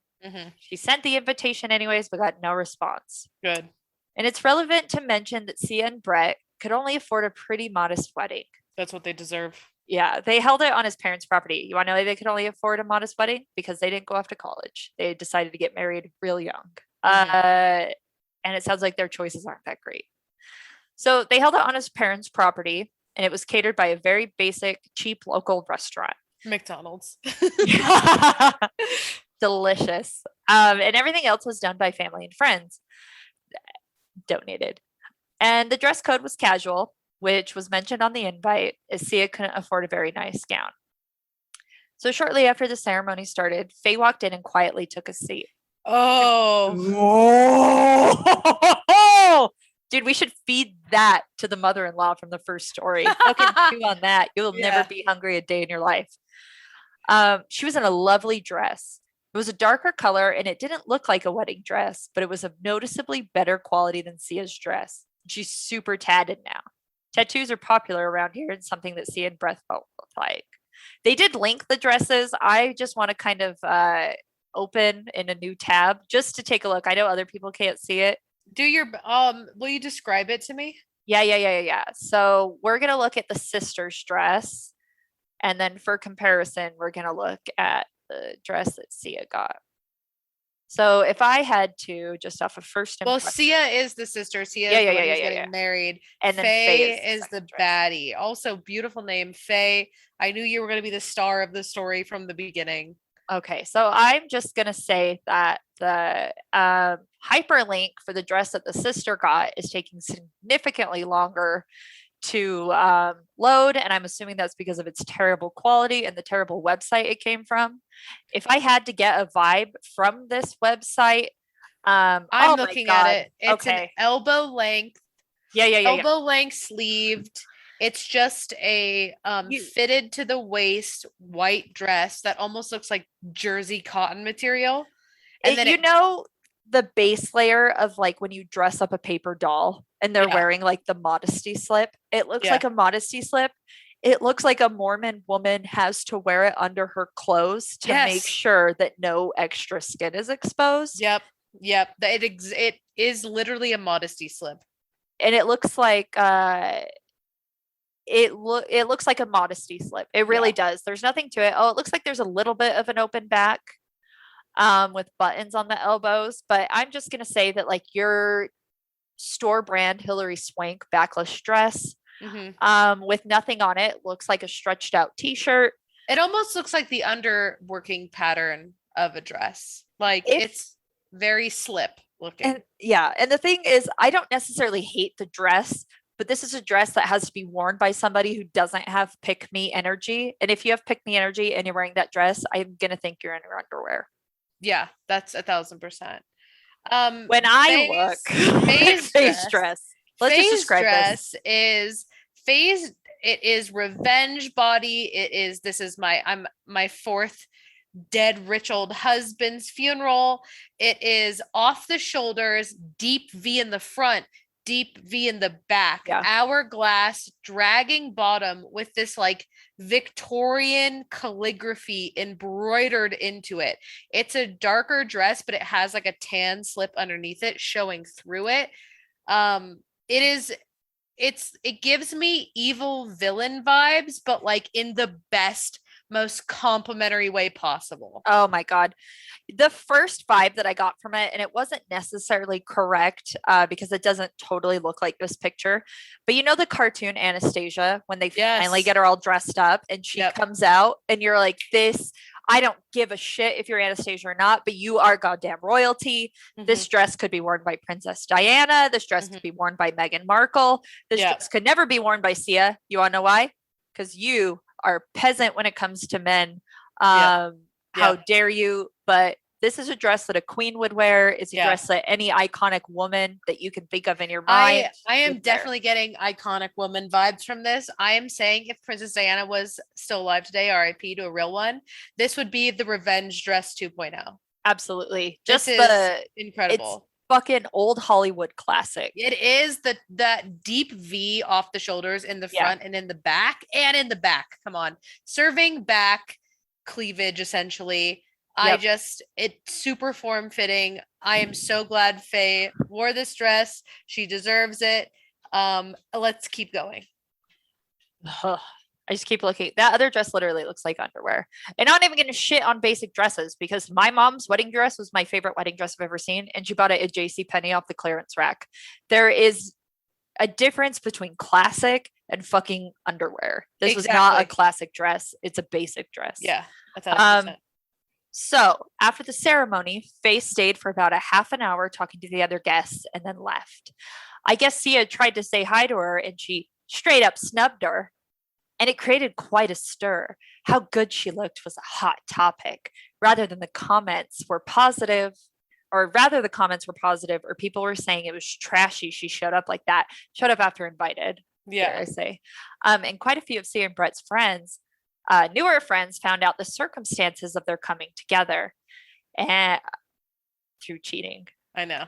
Speaker 2: She sent the invitation anyways, but got no response.
Speaker 3: Good.
Speaker 2: And it's relevant to mention that Sia and Brett could only afford a pretty modest wedding.
Speaker 3: That's what they deserve.
Speaker 2: Yeah, they held it on his parents' property. You want to know why they could only afford a modest wedding? Because they didn't go off to college. They decided to get married real young. And it sounds like their choices aren't that great. So they held it on his parents' property, and it was catered by a very basic, cheap local restaurant.
Speaker 3: McDonald's.
Speaker 2: Delicious. And everything else was done by family and friends. Donated. And the dress code was casual, which was mentioned on the invite, as Sia couldn't afford a very nice gown. So shortly after the ceremony started, Faye walked in and quietly took a seat.
Speaker 3: Oh.
Speaker 2: Dude, we should feed that to the mother-in-law from the first story. Fucking chew on that. You'll never be hungry a day in your life. She was in a lovely dress. It was a darker color and it didn't look like a wedding dress, but it was of noticeably better quality than Sia's dress. She's super tatted now. Tattoos are popular around here and something that Sia and Brett felt like. They did link the dresses. I just want to kind of open in a new tab just to take a look. I know other people can't see it.
Speaker 3: Do your will you describe it to me?
Speaker 2: Yeah. So we're gonna look at the sister's dress, and then for comparison, we're gonna look at the dress that Sia got. So if I had to, just off of first impression,
Speaker 3: Sia is the sister. Sia is the one who's getting married. And then Faye is the baddie. Also, beautiful name, Faye. I knew you were going to be the star of the story from the beginning.
Speaker 2: Okay, so I'm just going to say that the hyperlink for the dress that the sister got is taking significantly longer to load, and I'm assuming that's because of its terrible quality and the terrible website it came from. If I had to get a vibe from this website,
Speaker 3: I'm looking at it. It's an elbow length. Elbow length sleeved. It's just a fitted to the waist white dress that almost looks like jersey cotton material. And then
Speaker 2: the base layer of like when you dress up a paper doll and they're wearing like the modesty slip. It looks like a modesty slip. It looks like a Mormon woman has to wear it under her clothes to make sure that no extra skin is exposed.
Speaker 3: Yep. It is literally a modesty slip.
Speaker 2: And it looks like it looks like a modesty slip. It really does. There's nothing to it. Oh, it looks like there's a little bit of an open back with buttons on the elbows, but I'm just going to say that like your store brand Hilary Swank backless dress with nothing on it. Looks like a stretched out t-shirt.
Speaker 3: It almost looks like the underworking pattern of a dress. Like it's very slip looking.
Speaker 2: And the thing is, I don't necessarily hate the dress, but this is a dress that has to be worn by somebody who doesn't have pick me energy. And if you have pick me energy and you're wearing that dress, I'm gonna think you're in your underwear.
Speaker 3: Yeah, that's 1,000%.
Speaker 2: When I look Faye's dress. Let's just describe
Speaker 3: dress is Faye's. It is revenge body. This is my fourth dead rich old husband's funeral. It is off the shoulders, deep V in the front, deep V in the back, hourglass dragging bottom with this like Victorian calligraphy embroidered into it. It's a darker dress, but it has like a tan slip underneath it showing through it. It gives me evil villain vibes, but like in the best, most complimentary way possible.
Speaker 2: Oh my God. The first vibe that I got from it, and it wasn't necessarily correct because it doesn't totally look like this picture, but you know the cartoon Anastasia, when they finally get her all dressed up and she comes out and you're like, I don't give a shit if you're Anastasia or not, but you are goddamn royalty. This dress could be worn by Princess Diana. This dress could be worn by Meghan Markle. This dress could never be worn by Sia. You want to know why? Because you are peasant when it comes to men. How dare you? But this is a dress that a queen would wear. It's a dress that any iconic woman that you can think of in your mind.
Speaker 3: I am definitely getting iconic woman vibes from this. I am saying if Princess Diana was still alive today, RIP to a real one, this would be the revenge dress 2.0.
Speaker 2: Absolutely.
Speaker 3: Just incredible.
Speaker 2: It's fucking old Hollywood classic.
Speaker 3: It is that deep V off the shoulders in the front and in the back Come on. Serving back cleavage essentially. It's super form fitting. I am so glad Faye wore this dress. She deserves it. Let's keep going.
Speaker 2: I just keep looking. That other dress literally looks like underwear. And I'm not even going to shit on basic dresses because my mom's wedding dress was my favorite wedding dress I've ever seen. And she bought it at JCPenney off the clearance rack. There is a difference between classic and fucking underwear. This was not a classic dress. It's a basic dress.
Speaker 3: Yeah. That's 100%.
Speaker 2: So after the ceremony, Faye stayed for about a half an hour talking to the other guests and then left. I guess Sia tried to say hi to her and she straight up snubbed her. And it created quite a stir. How good she looked was a hot topic rather than the comments were positive, or people were saying it was trashy. She showed up like that, showed up after invited.
Speaker 3: Yeah.
Speaker 2: I say. And quite a few of Sia and Brett's friends, newer friends, found out the circumstances of their coming together and through cheating.
Speaker 3: I know.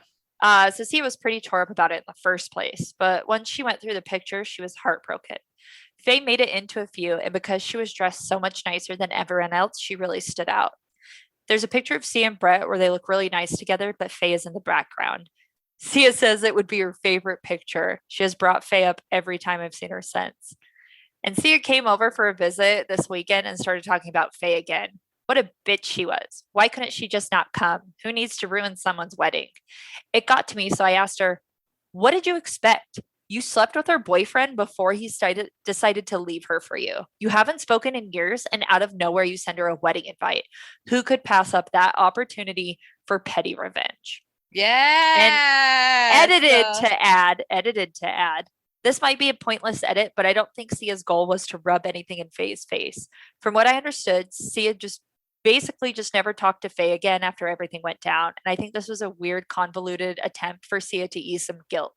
Speaker 2: So Sia was pretty tore up about it in the first place, but once she went through the picture, she was heartbroken. Faye made it into a few, and because she was dressed so much nicer than everyone else, she really stood out. There's a picture of Sia and Brett where they look really nice together, but Faye is in the background. Sia says it would be her favorite picture. She has brought Faye up every time I've seen her since. And Sia came over for a visit this weekend and started talking about Faye again. What a bitch she was. Why couldn't she just not come? Who needs to ruin someone's wedding? It got to me, so I asked her, what did you expect? You slept with her boyfriend before he decided to leave her for you. You haven't spoken in years, and out of nowhere, you send her a wedding invite. Who could pass up that opportunity for petty revenge?
Speaker 3: Yeah.
Speaker 2: And edited to add. This might be a pointless edit, but I don't think Sia's goal was to rub anything in Faye's face. From what I understood, Sia just never talked to Faye again after everything went down. And I think this was a weird, convoluted attempt for Sia to ease some guilt.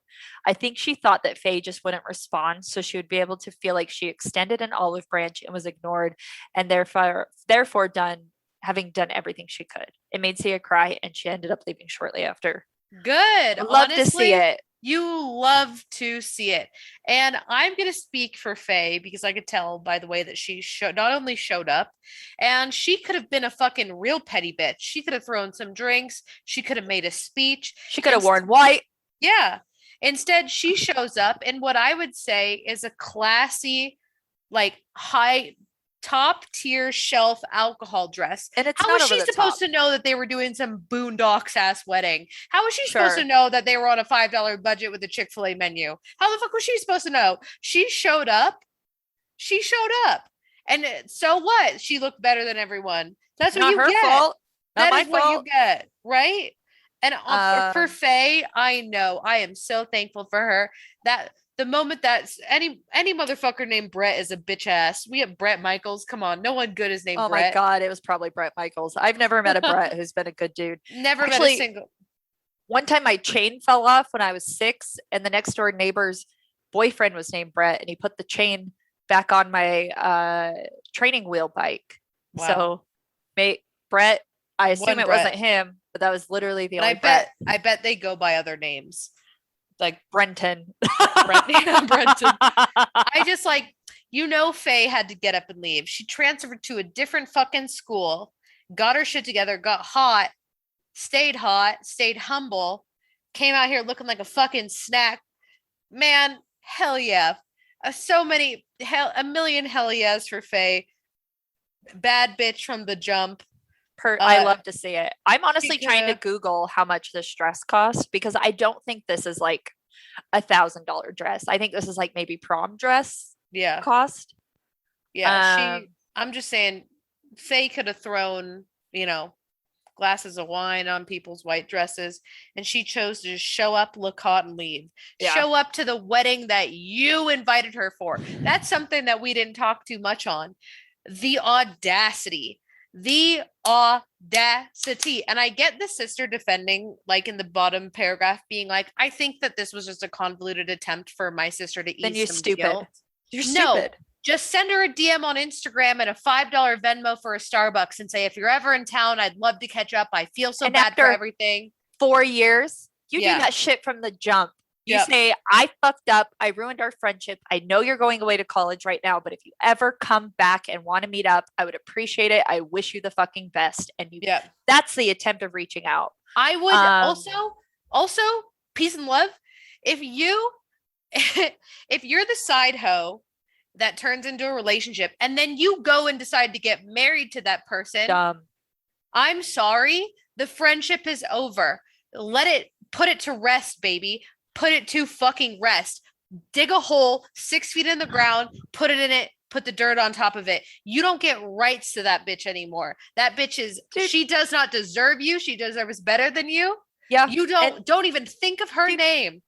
Speaker 2: I think she thought that Faye just wouldn't respond, so she would be able to feel like she extended an olive branch and was ignored, and therefore having done everything she could. It made Sia cry, and she ended up leaving shortly after.
Speaker 3: Good.
Speaker 2: Love to see it.
Speaker 3: You love to see it. And I'm going to speak for Faye because I could tell by the way that she not only showed up, and she could have been a fucking real petty bitch. She could have thrown some drinks. She could have made a speech.
Speaker 2: She could have worn white.
Speaker 3: Yeah. Instead, she shows up in what I would say is a classy, like high top tier shelf alcohol dress.
Speaker 2: And it's
Speaker 3: How
Speaker 2: not
Speaker 3: was
Speaker 2: over
Speaker 3: she
Speaker 2: the
Speaker 3: supposed
Speaker 2: top.
Speaker 3: to know that they were doing some boondocks ass wedding? How was she supposed to
Speaker 2: Sure.
Speaker 3: know that they were on a $5 budget with a Chick-fil-A menu? How the fuck was she supposed to know? She showed up. She showed up. And so what? She looked better than everyone. That's what
Speaker 2: Not
Speaker 3: you
Speaker 2: her
Speaker 3: get.
Speaker 2: fault. Not
Speaker 3: That
Speaker 2: my
Speaker 3: is what you
Speaker 2: fault.
Speaker 3: get, right? And for
Speaker 2: Um,
Speaker 3: Faye, I know I am so thankful for her that the moment that any motherfucker named Brett is a bitch ass. We have Brett Michaels. Come on, no one good is named
Speaker 2: oh my
Speaker 3: Brett.
Speaker 2: God, it was probably Brett Michaels. I've never met a Brett who's been a good dude.
Speaker 3: Never met a
Speaker 2: Actually,
Speaker 3: single.
Speaker 2: one time my chain fell off when I was 6, and the next door neighbor's boyfriend was named Brett, and he put the chain back on my training wheel bike.
Speaker 3: Wow.
Speaker 2: So, Brett, I assume
Speaker 3: One
Speaker 2: it
Speaker 3: Brett.
Speaker 2: wasn't him, but that was literally the
Speaker 3: And
Speaker 2: only Brett.
Speaker 3: I bet they go by other names, like
Speaker 2: Brenton.
Speaker 3: Brenton. I just like, Faye had to get up and leave. She transferred to a different fucking school, got her shit together, got hot, stayed humble, came out here looking like a fucking snack. Man, hell yeah. A million hell yes for Faye. Bad bitch from the jump.
Speaker 2: I love to see it. I'm honestly trying to
Speaker 3: coulda-
Speaker 2: Google how much this dress costs because I don't think this is like $1,000 dress. I think this is like maybe prom dress
Speaker 3: Yeah.
Speaker 2: cost.
Speaker 3: Yeah.
Speaker 2: Um,
Speaker 3: I'm just saying, Faye could have thrown, glasses of wine on people's white dresses, and she chose to just show up, look hot, and leave.
Speaker 2: Yeah.
Speaker 3: Show up to the wedding that you invited her for. That's something that we didn't talk too much on. The audacity. And I get the sister defending, like in the bottom paragraph, being like, I think that this was just a convoluted attempt for my sister to
Speaker 2: then
Speaker 3: ease
Speaker 2: you're
Speaker 3: some
Speaker 2: stupid.
Speaker 3: guilt.
Speaker 2: You're
Speaker 3: No.
Speaker 2: stupid.
Speaker 3: Just send her a DM on Instagram and a $5 Venmo for a Starbucks and say, if you're ever in town, I'd love to catch up. I feel so
Speaker 2: And
Speaker 3: bad for
Speaker 2: after
Speaker 3: everything.
Speaker 2: 4 years, you
Speaker 3: Yeah.
Speaker 2: do that shit from the jump. You
Speaker 3: Yep.
Speaker 2: say, I fucked up. I ruined our friendship. I know you're going away to college right now, but if you ever come back and want to meet up, I would appreciate it. I wish you the fucking best. And
Speaker 3: Yeah.
Speaker 2: that's the attempt of reaching out.
Speaker 3: I would also peace and love. If you're the side hoe that turns into a relationship and then you go and decide to get married to that person,
Speaker 2: Dumb.
Speaker 3: I'm sorry. The friendship is over. Put it to rest, baby. Put it to fucking rest. Dig a hole 6 feet in the ground, put it in it, put the dirt on top of it. You don't get rights to that bitch anymore. That bitch she does not deserve you. She deserves better than you.
Speaker 2: Yeah.
Speaker 3: You don't even think of her name.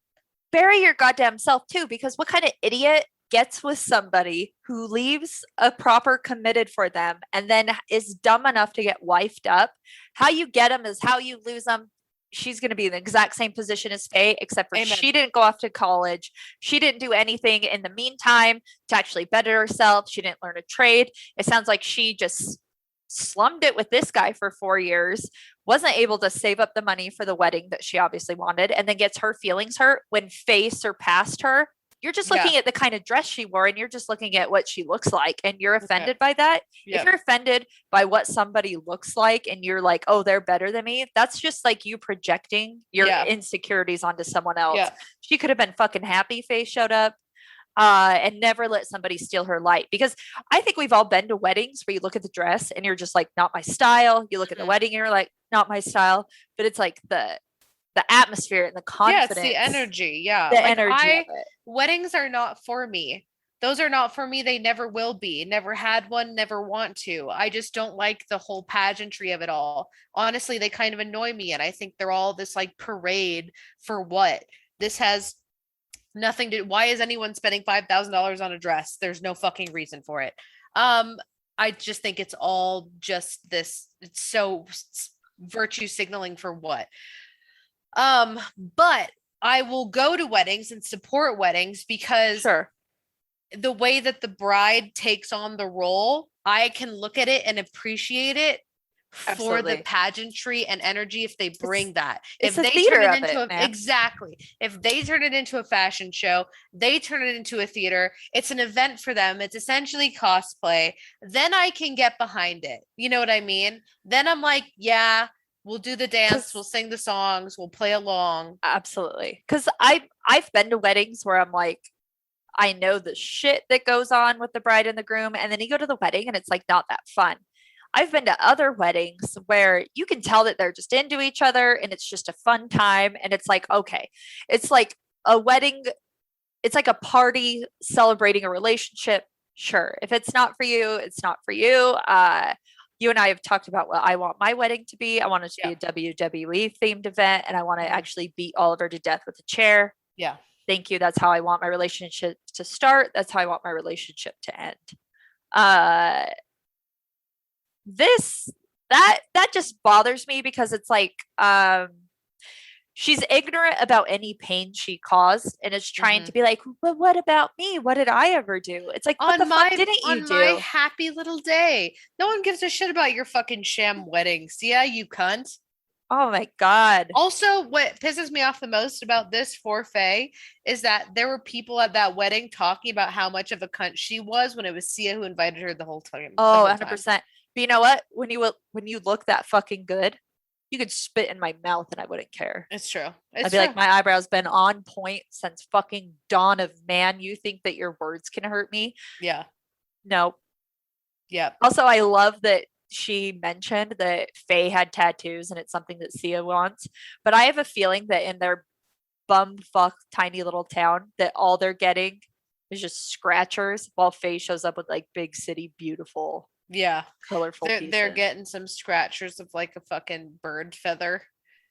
Speaker 2: Bury your goddamn self too, because what kind of idiot gets with somebody who leaves a proper committed for them and then is dumb enough to get wifed up? How you get them is how you lose them. She's going to be in the exact same position as Faye, except for
Speaker 3: Amen.
Speaker 2: She didn't go off to college. She didn't do anything in the meantime to actually better herself. She didn't learn a trade. It sounds like she just slummed it with this guy for 4 years, wasn't able to save up the money for the wedding that she obviously wanted, and then gets her feelings hurt when Faye surpassed her. You're just looking at the kind of dress she wore, and you're just looking at what she looks like, and you're offended by that. If you're offended by what somebody looks like and you're like, oh, they're better than me, that's just like you projecting your insecurities onto someone else. She could have been fucking happy Faye showed up and never let somebody steal her light. Because I think we've all been to weddings where you look at the dress and you're just like, not my style. You look at the wedding and you're like, not my style. But it's like the atmosphere and the confidence.
Speaker 3: Yeah, it's the energy. Yeah.
Speaker 2: The energy of it.
Speaker 3: Weddings are not for me. Those are not for me. They never will be. Never had one, never want to. I just don't like the whole pageantry of it all. Honestly, they kind of annoy me. And I think they're all this like parade for what? This has nothing to, why is anyone spending $5,000 on a dress? There's no fucking reason for it. I just think it's all just this, it's so virtue signaling for what? But I will go to weddings and support weddings because the way that the bride takes on the role, I can look at it and appreciate it for the pageantry and energy if they bring that. If they turn it into exactly. If they turn it into a fashion show, they turn it into a theater, it's an event for them. It's essentially cosplay. Then I can get behind it. You know what I mean? Then I'm like, yeah, we'll do the dance, we'll sing the songs, we'll play along.
Speaker 2: Absolutely. Because I've been to weddings where I'm like, I know the shit that goes on with the bride and the groom. And then you go to the wedding and it's like not that fun. I've been to other weddings where you can tell that they're just into each other and it's just a fun time. And it's like, okay, it's like a wedding, it's like a party celebrating a relationship. Sure. If it's not for you, it's not for you. You and I have talked about what I want my wedding to be. I want it to be a WWE themed event, and I want to actually beat Oliver to death with a chair.
Speaker 3: Yeah.
Speaker 2: Thank you. That's how I want my relationship to start. That's how I want my relationship to end. That just bothers me because it's like, she's ignorant about any pain she caused and is trying to be like, but what about me? What did I ever do? It's like, what the fuck didn't you do?
Speaker 3: On my happy little day. No one gives a shit about your fucking sham weddings. Yeah, you cunt.
Speaker 2: Oh my God.
Speaker 3: Also, what pisses me off the most about this for Faye is that there were people at that wedding talking about how much of a cunt she was when it was Sia who invited her the whole time.
Speaker 2: Oh, 100%. But you know what? When you look that fucking good, you could spit in my mouth and I wouldn't care.
Speaker 3: It's true.
Speaker 2: I'd be like, my eyebrows been on point since fucking dawn of man. You think that your words can hurt me?
Speaker 3: Yeah.
Speaker 2: No.
Speaker 3: Yeah.
Speaker 2: Also, I love that she mentioned that Faye had tattoos and it's something that Sia wants. But I have a feeling that in their bumfuck tiny little town that all they're getting is just scratchers while Faye shows up with like big city beautiful.
Speaker 3: Yeah.
Speaker 2: Colorful
Speaker 3: they're getting some scratchers of like a fucking bird feather.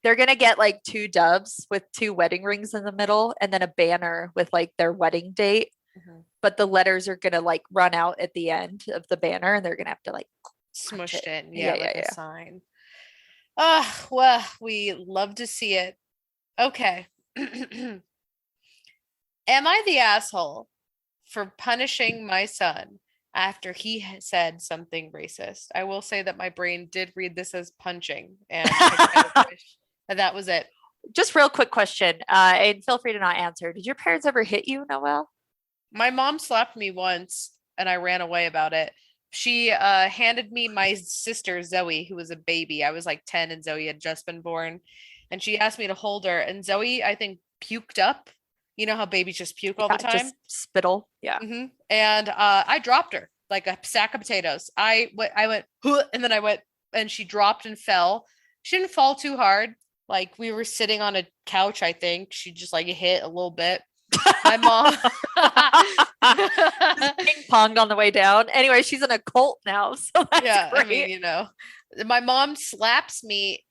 Speaker 2: They're going to get like 2 doves with 2 wedding rings in the middle and then a banner with like their wedding date. Mm-hmm. But the letters are going to like run out at the end of the banner and they're going to have to like
Speaker 3: smush it in. Yeah, like a sign. Well, we love to see it. Okay. Am I the asshole for punishing my son after he said something racist? I will say that my brain did read this as punching, and I wish that was it.
Speaker 2: Just real quick question, and feel free to not answer. Did your parents ever hit you, Noelle?
Speaker 3: My mom slapped me once, and I ran away about it. She handed me my sister Zoe, who was a baby. I was like 10, and Zoe had just been born, and she asked me to hold her. And Zoe, I think, puked up. You know how babies just puke all the time?
Speaker 2: Just spittle. Yeah.
Speaker 3: Mm-hmm. And I dropped her like a sack of potatoes. I went, and then I went, and she dropped and fell. She didn't fall too hard. Like we were sitting on a couch, I think. She just like hit a little bit. My mom
Speaker 2: ping ponged on the way down. Anyway, she's in a cult now. So that's great.
Speaker 3: I mean, you know, my mom slaps me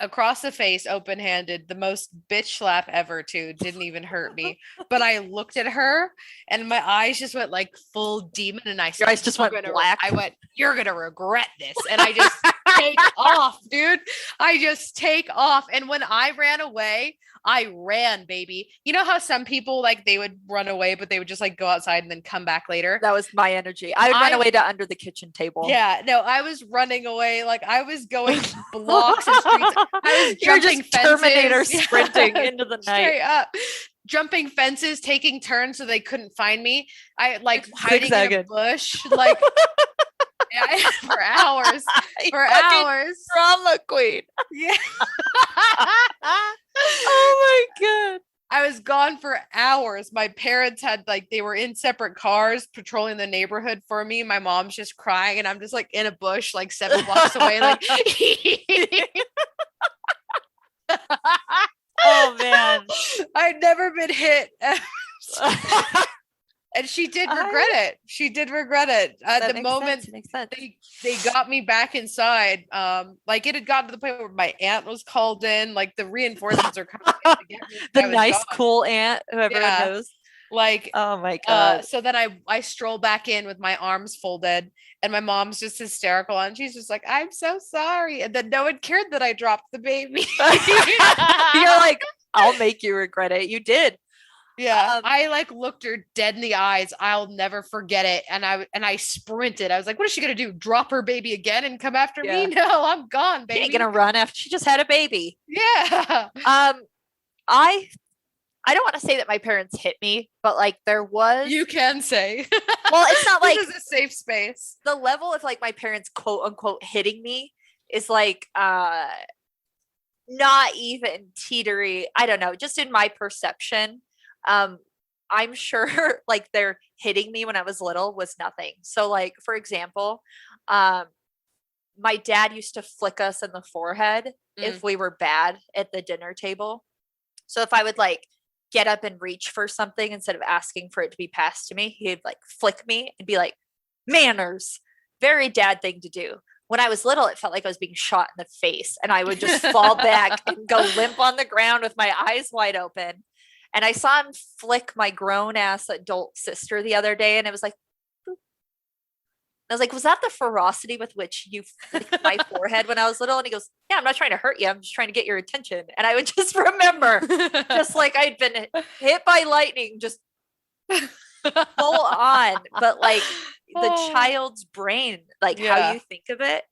Speaker 3: across the face, open-handed, the most bitch slap ever too. Didn't even hurt me. But I looked at her and my eyes just went like full demon and I said,
Speaker 2: your eyes just went black.
Speaker 3: I went, you're gonna regret this. And I just take off, dude. I just take off. And when I ran away, I ran, baby. You know how some people like they would run away, but they would just like go outside and then come back later?
Speaker 2: That was my energy. I would run away to under the kitchen table.
Speaker 3: Yeah, no, I was running away. Like I was going blocks and streets. I was jumping fences.
Speaker 2: Terminator sprinting into the night.
Speaker 3: Straight up. Jumping fences, taking turns so they couldn't find me. I like hiding in a bush. Like for hours. For hours.
Speaker 2: Drama queen.
Speaker 3: Yeah.
Speaker 2: Oh my God.
Speaker 3: I was gone for hours. My parents had like they were in separate cars patrolling the neighborhood for me. My mom's just crying and I'm just like in a bush like 7 blocks away like
Speaker 2: oh man.
Speaker 3: I'd never been hit. And she did regret it. She did regret it. At the moment they got me back inside. Like it had gotten to the point where my aunt was called in. Like the reinforcements are coming in to get me.
Speaker 2: The nice, cool aunt, whoever knows.
Speaker 3: Like,
Speaker 2: oh my God.
Speaker 3: So then I stroll back in with my arms folded and my mom's just hysterical and she's just like, I'm so sorry. And then no one cared that I dropped the baby.
Speaker 2: You're like, I'll make you regret it. You did.
Speaker 3: Yeah, I like looked her dead in the eyes. I'll never forget it. And I sprinted. I was like, what is she gonna do? Drop her baby again and come after me? No, I'm gone, baby.
Speaker 2: She ain't gonna run after she just had a baby.
Speaker 3: Yeah.
Speaker 2: I don't want to say that my parents hit me, but like there was.
Speaker 3: You can say.
Speaker 2: Well, it's not like
Speaker 3: this is a safe space.
Speaker 2: The level of like my parents quote unquote hitting me is like not even teetery. I don't know, just in my perception. I'm sure like they're hitting me when I was little was nothing. So like, for example, my dad used to flick us in the forehead if we were bad at the dinner table. So if I would like get up and reach for something instead of asking for it to be passed to me, he'd like flick me and be like, manners. Very dad thing to do. When I was little, it felt like I was being shot in the face, and I would just fall back and go limp on the ground with my eyes wide open. And I saw him flick my grown ass adult sister the other day, and it was like, I was like, was that the ferocity with which you flicked my forehead when I was little? And he goes, yeah, I'm not trying to hurt you. I'm just trying to get your attention. And I would just remember, just like I'd been hit by lightning, just full on. But like the child's brain, like how you think of it.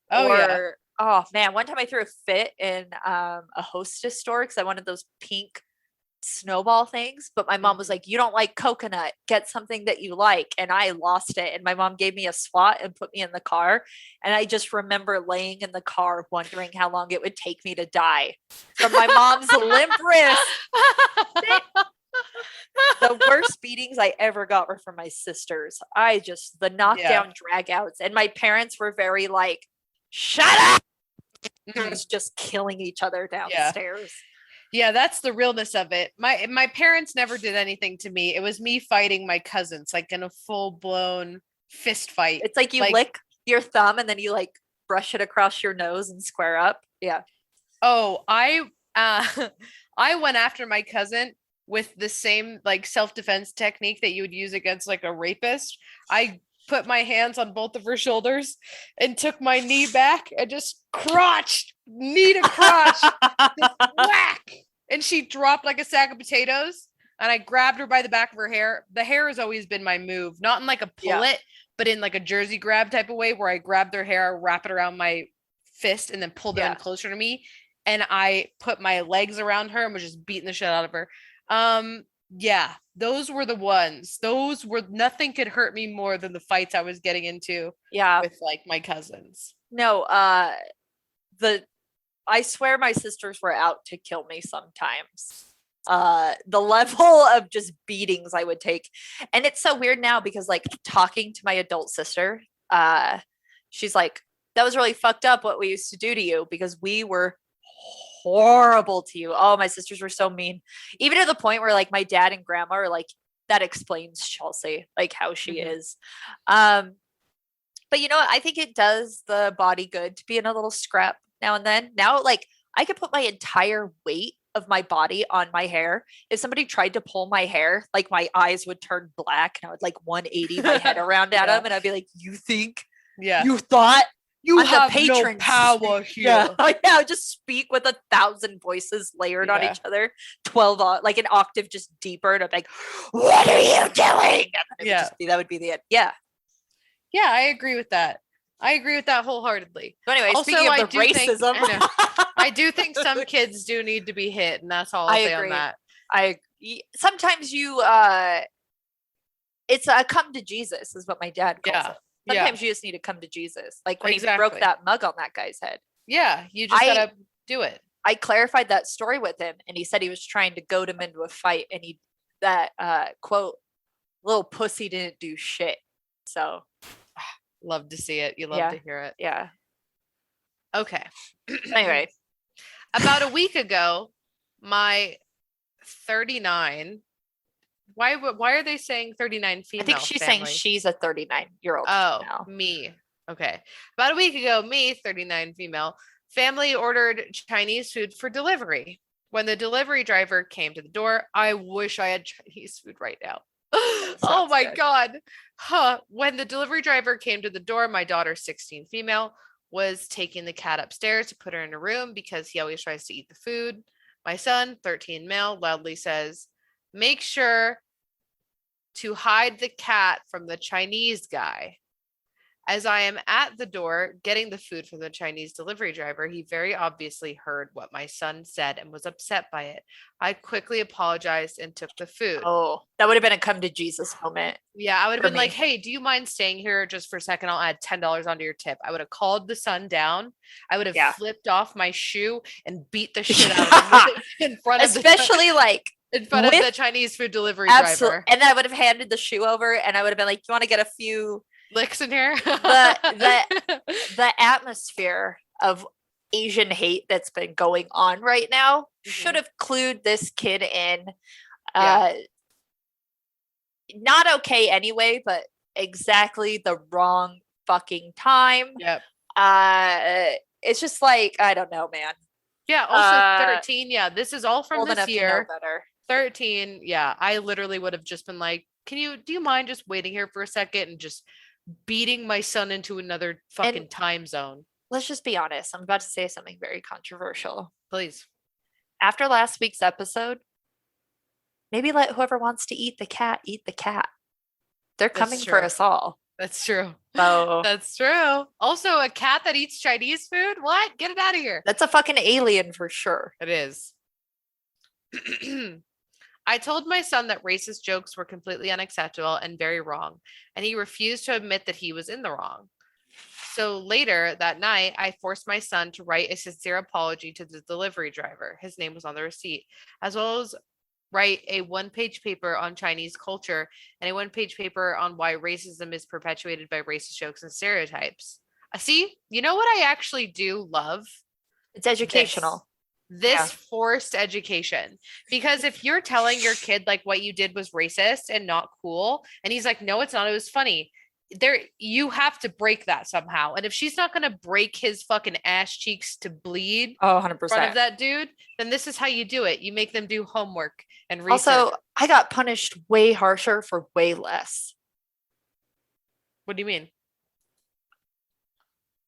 Speaker 2: Oh man, one time I threw a fit in a Hostess store because I wanted those pink snowball things, but my mom was like, you don't like coconut, get something that you like. And I lost it, and my mom gave me a swat and put me in the car, and I just remember laying in the car wondering how long it would take me to die from my mom's limp wrist. The worst beatings I ever got were from my sisters. The knockdown dragouts, and my parents were very like, shut up. It was just killing each other downstairs.
Speaker 3: Yeah, that's the realness of it. My parents never did anything to me. It was me fighting my cousins, like in a full-blown fist fight.
Speaker 2: It's like you lick your thumb and then you like brush it across your nose and square up. Yeah.
Speaker 3: Oh, I went after my cousin with the same like self-defense technique that you would use against like a rapist. I put my hands on both of her shoulders and took my knee back and just knee to crotch, just whack. And she dropped like a sack of potatoes, and I grabbed her by the back of her hair. The hair has always been my move, not in like a pull it, but in like a Jersey grab type of way where I grabbed her hair, wrap it around my fist, and then pulled her in closer to me. And I put my legs around her and was just beating the shit out of her. Yeah, those were the ones. Nothing could hurt me more than the fights I was getting into with like my cousins.
Speaker 2: No, I swear my sisters were out to kill me sometimes. The level of just beatings I would take. And it's so weird now because like talking to my adult sister, she's like, that was really fucked up what we used to do to you because we were horrible to you. Oh, my sisters were so mean. Even to the point where like my dad and grandma are like, that explains Chelsea, like how she is. But you know what? I think it does the body good to be in a little scrap now and then. Now, like I could put my entire weight of my body on my hair. If somebody tried to pull my hair, like my eyes would turn black and I would like 180 my head around at them. And I'd be like, you think, you thought
Speaker 3: you have no power here.
Speaker 2: Yeah, I would just speak with 1,000 voices layered on each other, 12, like an octave just deeper. And I'd be like, what are you doing? And that would be the end. Yeah.
Speaker 3: Yeah, I agree with that. I agree with that wholeheartedly.
Speaker 2: So anyway, also, speaking of the racism,
Speaker 3: I do think some kids do need to be hit, and that's all I'll say on that.
Speaker 2: Sometimes it's a come to Jesus is what my dad calls it. Sometimes you just need to come to Jesus. Like when he broke that mug on that guy's head.
Speaker 3: Yeah, you just gotta do it.
Speaker 2: I clarified that story with him, and he said he was trying to goad him into a fight, and quote, little pussy didn't do shit. So
Speaker 3: love to see it. You love to hear it.
Speaker 2: Yeah.
Speaker 3: Okay.
Speaker 2: Anyway,
Speaker 3: about a week ago, my 39. Why are they saying 39 female?
Speaker 2: I think she's saying she's a 39-year-old.
Speaker 3: Oh,
Speaker 2: female.
Speaker 3: Me. Okay. About a week ago, me, 39 female, family ordered Chinese food for delivery. When the delivery driver came to the door, I wish I had Chinese food right now. Oh my God. When the delivery driver came to the door, my daughter, 16 female, was taking the cat upstairs to put her in a room because he always tries to eat the food. My son, 13 male, loudly says, make sure to hide the cat from the Chinese guy. As I am at the door getting the food from the Chinese delivery driver, he very obviously heard what my son said and was upset by it. I quickly apologized and took the food.
Speaker 2: Oh, that would have been a come to Jesus moment.
Speaker 3: Yeah, I would have been like, hey, do you mind staying here just for a second? I'll add $10 onto your tip. I would have called the son down. I would have flipped off my shoe and beat the shit out of him in front of
Speaker 2: especially like
Speaker 3: in front of
Speaker 2: With-
Speaker 3: the Chinese food delivery
Speaker 2: Absolutely.
Speaker 3: driver.
Speaker 2: And then I would have handed the shoe over and I would have been like, you want to get a few
Speaker 3: Licks in here.
Speaker 2: the atmosphere of Asian hate that's been going on right now should have clued this kid in.
Speaker 3: Yeah.
Speaker 2: Not okay anyway, but exactly the wrong fucking time.
Speaker 3: Yep.
Speaker 2: It's just like, I don't know, man.
Speaker 3: Yeah. Also 13. Yeah. This is all from
Speaker 2: Old
Speaker 3: this
Speaker 2: enough to know
Speaker 3: year.
Speaker 2: better.
Speaker 3: 13. Yeah. I literally would have just been like, do you mind just waiting here for a second and just beating my son into another fucking time zone?
Speaker 2: Let's just be honest. I'm about to say something very controversial.
Speaker 3: Please.
Speaker 2: After last week's episode, maybe let whoever wants to eat the cat eat the cat. They're coming for
Speaker 3: true.
Speaker 2: us all.
Speaker 3: That's true.
Speaker 2: So
Speaker 3: That's true. Also, a cat that eats Chinese food? What? Get it out of here.
Speaker 2: that's a fucking alien for sure.
Speaker 3: It is. I told my son that racist jokes were completely unacceptable and very wrong, and he refused to admit that he was in the wrong. So later that night, I forced my son to write a sincere apology to the delivery driver. His name was on the receipt, as well as write a one-page paper on Chinese culture and a one-page paper on why racism is perpetuated by racist jokes and stereotypes. See, you know what I actually do love?
Speaker 2: It's educational.
Speaker 3: This forced education. Because if you're telling your kid like what you did was racist and not cool, and he's like, no, it's not, it was funny. There, you have to break that somehow. And if she's not gonna break his fucking ass cheeks to bleed
Speaker 2: Oh,
Speaker 3: in front
Speaker 2: 100%.
Speaker 3: of that dude, then this is how you do it. You make them do homework and research.
Speaker 2: Also, I got punished way harsher for way less.
Speaker 3: What do you mean?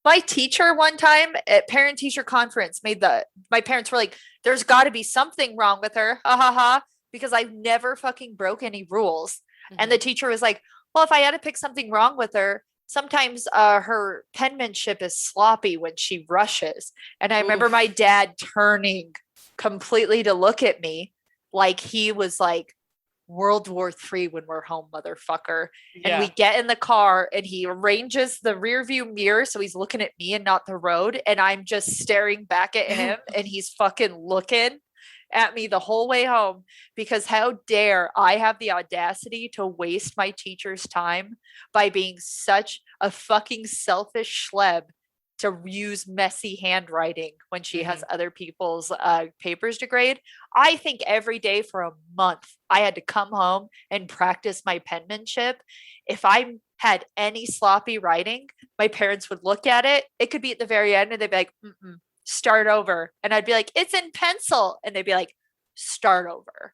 Speaker 2: My teacher one time at parent teacher conference my parents were like, there's got to be something wrong with her. Ha ha ha. Because I've never fucking broke any rules. And the teacher was like, well, if I had to pick something wrong with her, sometimes her penmanship is sloppy when she rushes. And I remember my dad turning completely to look at me like he was like World War III when we're home, motherfucker. And we get in the car and he arranges the rear view mirror so he's looking at me and not the road. And I'm just staring back at him and he's fucking looking at me the whole way home, because how dare I have the audacity to waste my teacher's time by being such a fucking selfish schleb to use messy handwriting when she has other people's papers to grade. I think every day for a month I had to come home and practice my penmanship. If I had any sloppy writing, my parents would look at it. It could be at the very end and they'd be like, start over. And I'd be like, it's in pencil. And they'd be like, start over.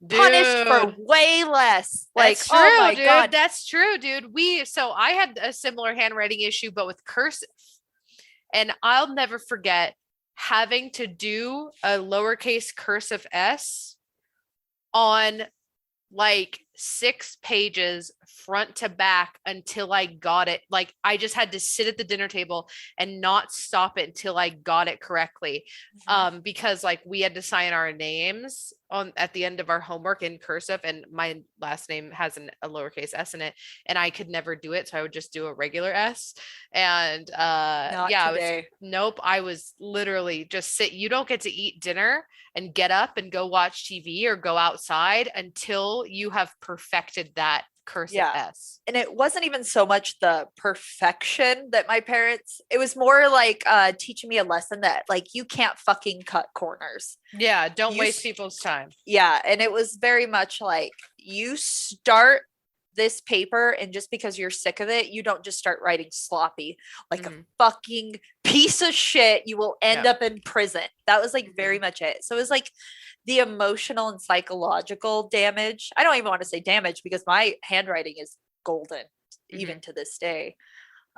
Speaker 3: Dude,
Speaker 2: punished for way less. Like,
Speaker 3: that's true,
Speaker 2: oh my
Speaker 3: dude.
Speaker 2: God.
Speaker 3: That's true, dude. So I had a similar handwriting issue, but with cursive. And I'll never forget having to do a lowercase cursive S on like 6 pages front to back until I got it. Like I just had to sit at the dinner table and not stop it until I got it correctly. Because like we had to sign our names on at the end of our homework in cursive, and my last name has a lowercase s in it, and I could never do it, so I would just do a regular s. And I was literally just you don't get to eat dinner and get up and go watch TV or go outside until you have perfected that cursive S.
Speaker 2: And it wasn't even so much the perfection that my parents, it was more like teaching me a lesson that like you can't fucking cut corners.
Speaker 3: Yeah, don't waste people's time.
Speaker 2: Yeah, and it was very much like you start this paper, and just because you're sick of it, you don't just start writing sloppy like a fucking piece of shit. You will end up in prison. That was like very much it. So it was like the emotional and psychological damage. I don't even want to say damage because my handwriting is golden even to this day.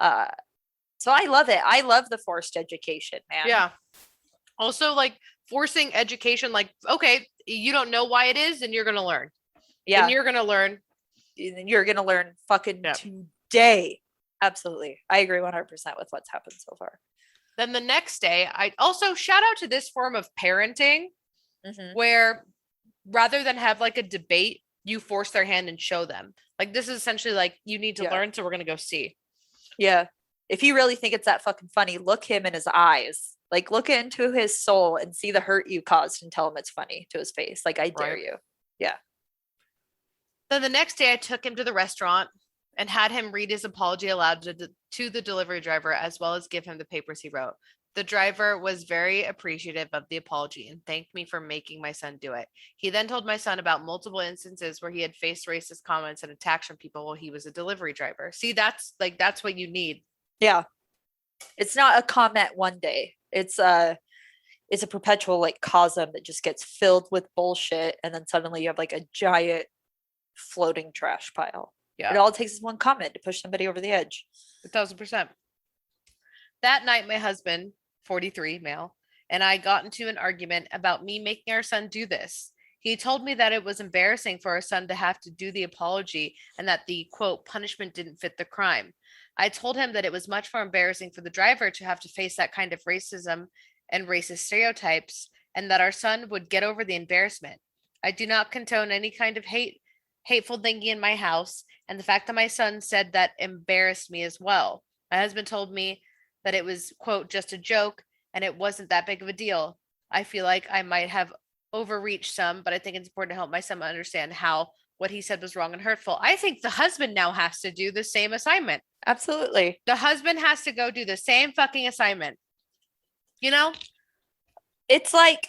Speaker 2: So I love it. I love the forced education, man.
Speaker 3: Yeah. Also, like forcing education, like, okay, you don't know why it is, and you're gonna learn.
Speaker 2: Yeah.
Speaker 3: And you're gonna learn.
Speaker 2: And you're gonna learn fucking today. Absolutely. I agree 100% with what's happened so far.
Speaker 3: Then the next day, I also shout out to this form of parenting where rather than have like a debate, you force their hand and show them. Like this is essentially like you need to learn, so we're gonna go see.
Speaker 2: Yeah. If you really think it's that fucking funny, look him in his eyes. Like, look into his soul and see the hurt you caused and tell him it's funny to his face. Like, I dare
Speaker 3: Right.
Speaker 2: you. Yeah.
Speaker 3: Then the next day, I took him to the restaurant and had him read his apology aloud to the delivery driver, as well as give him the papers he wrote. The driver was very appreciative of the apology and thanked me for making my son do it. He then told my son about multiple instances where he had faced racist comments and attacks from people while he was a delivery driver. See, that's what you need.
Speaker 2: Yeah. It's not a comment one day. It's a perpetual like cosm that just gets filled with bullshit, and then suddenly you have like a giant floating trash pile.
Speaker 3: Yeah.
Speaker 2: It all takes is one comment to push somebody over the edge.
Speaker 3: 1,000%. That night, my husband, 43, male, and I got into an argument about me making our son do this. He told me that it was embarrassing for our son to have to do the apology and that the quote punishment didn't fit the crime. I told him that it was much more embarrassing for the driver to have to face that kind of racism and racist stereotypes, and that our son would get over the embarrassment. I do not condone any kind of hateful thinking in my house, and the fact that my son said that embarrassed me as well. My husband told me that it was, quote, just a joke and it wasn't that big of a deal. I feel like I might have overreached some, but I think it's important to help my son understand how what he said was wrong and hurtful. I think the husband now has to do the same assignment.
Speaker 2: Absolutely.
Speaker 3: The husband has to go do the same fucking assignment. You know?
Speaker 2: It's like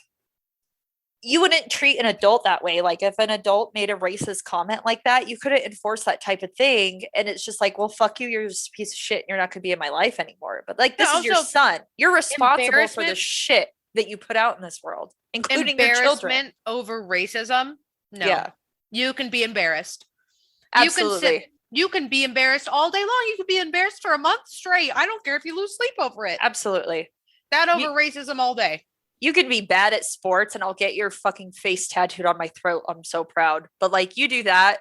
Speaker 2: you wouldn't treat an adult that way. Like if an adult made a racist comment like that, you couldn't enforce that type of thing. And it's just like, well, fuck you. You're just a piece of shit. And you're not going to be in my life anymore. But like, this is your son. You're responsible for the shit that you put out in this world, including your children.
Speaker 3: Embarrassment over racism? No.
Speaker 2: Yeah.
Speaker 3: You can be embarrassed.
Speaker 2: Absolutely.
Speaker 3: You can be embarrassed all day long. You could be embarrassed for a month straight. I don't care if you lose sleep over it.
Speaker 2: Absolutely.
Speaker 3: That over racism all day.
Speaker 2: You can be bad at sports and I'll get your fucking face tattooed on my throat. I'm so proud. But like you do that,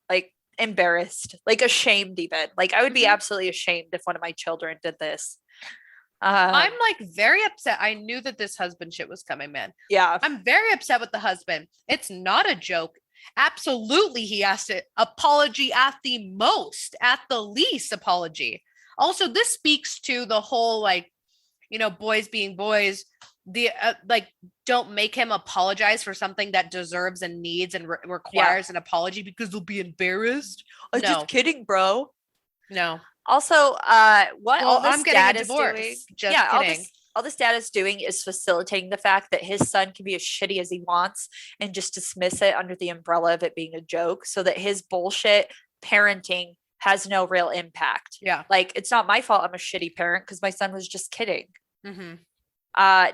Speaker 2: like embarrassed, like ashamed even. Like I would be absolutely ashamed if one of my children did this.
Speaker 3: I'm like very upset. I knew that this husband shit was coming, man.
Speaker 2: Yeah.
Speaker 3: I'm very upset with the husband. It's not a joke. Absolutely. He has to apology at the most, at the least apology. Also, this speaks to the whole, like, you know, boys being boys, the like, don't make him apologize for something that deserves and needs and requires an apology because they'll be embarrassed.
Speaker 2: I'm just kidding, bro.
Speaker 3: No.
Speaker 2: Also, what all this
Speaker 3: I'm getting
Speaker 2: dad
Speaker 3: a
Speaker 2: is
Speaker 3: divorce.
Speaker 2: doing,
Speaker 3: Just kidding.
Speaker 2: all this dad is doing is facilitating the fact that his son can be as shitty as he wants and just dismiss it under the umbrella of it being a joke, so that his bullshit parenting has no real impact.
Speaker 3: Yeah.
Speaker 2: Like, it's not my fault I'm a shitty parent because my son was just kidding.
Speaker 3: Mm-hmm.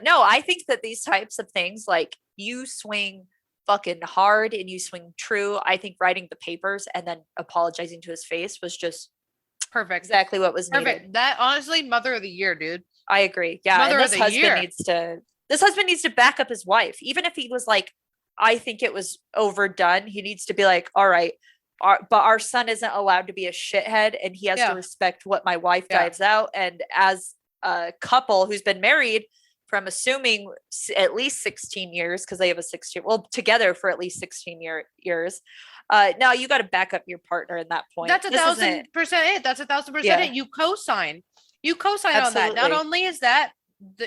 Speaker 2: No, I think that these types of things, like you swing fucking hard and you swing true. I think writing the papers and then apologizing to his face was just
Speaker 3: perfect.
Speaker 2: Exactly what was needed.
Speaker 3: Perfect. That honestly, mother of the year, dude.
Speaker 2: I agree. Yeah.
Speaker 3: Mother
Speaker 2: and
Speaker 3: of the year.
Speaker 2: This husband needs to back up his wife. Even if he was like, I think it was overdone, he needs to be like, all right, but our son isn't allowed to be a shithead and he has to respect what my wife dives out. And as a couple who's been married from assuming at least 16 years, because they have together for at least 16 years. Now you got to back up your partner in that point.
Speaker 3: That's 1,000% it. That's 1,000% it. You co-sign. You co-sign on that. Not only is that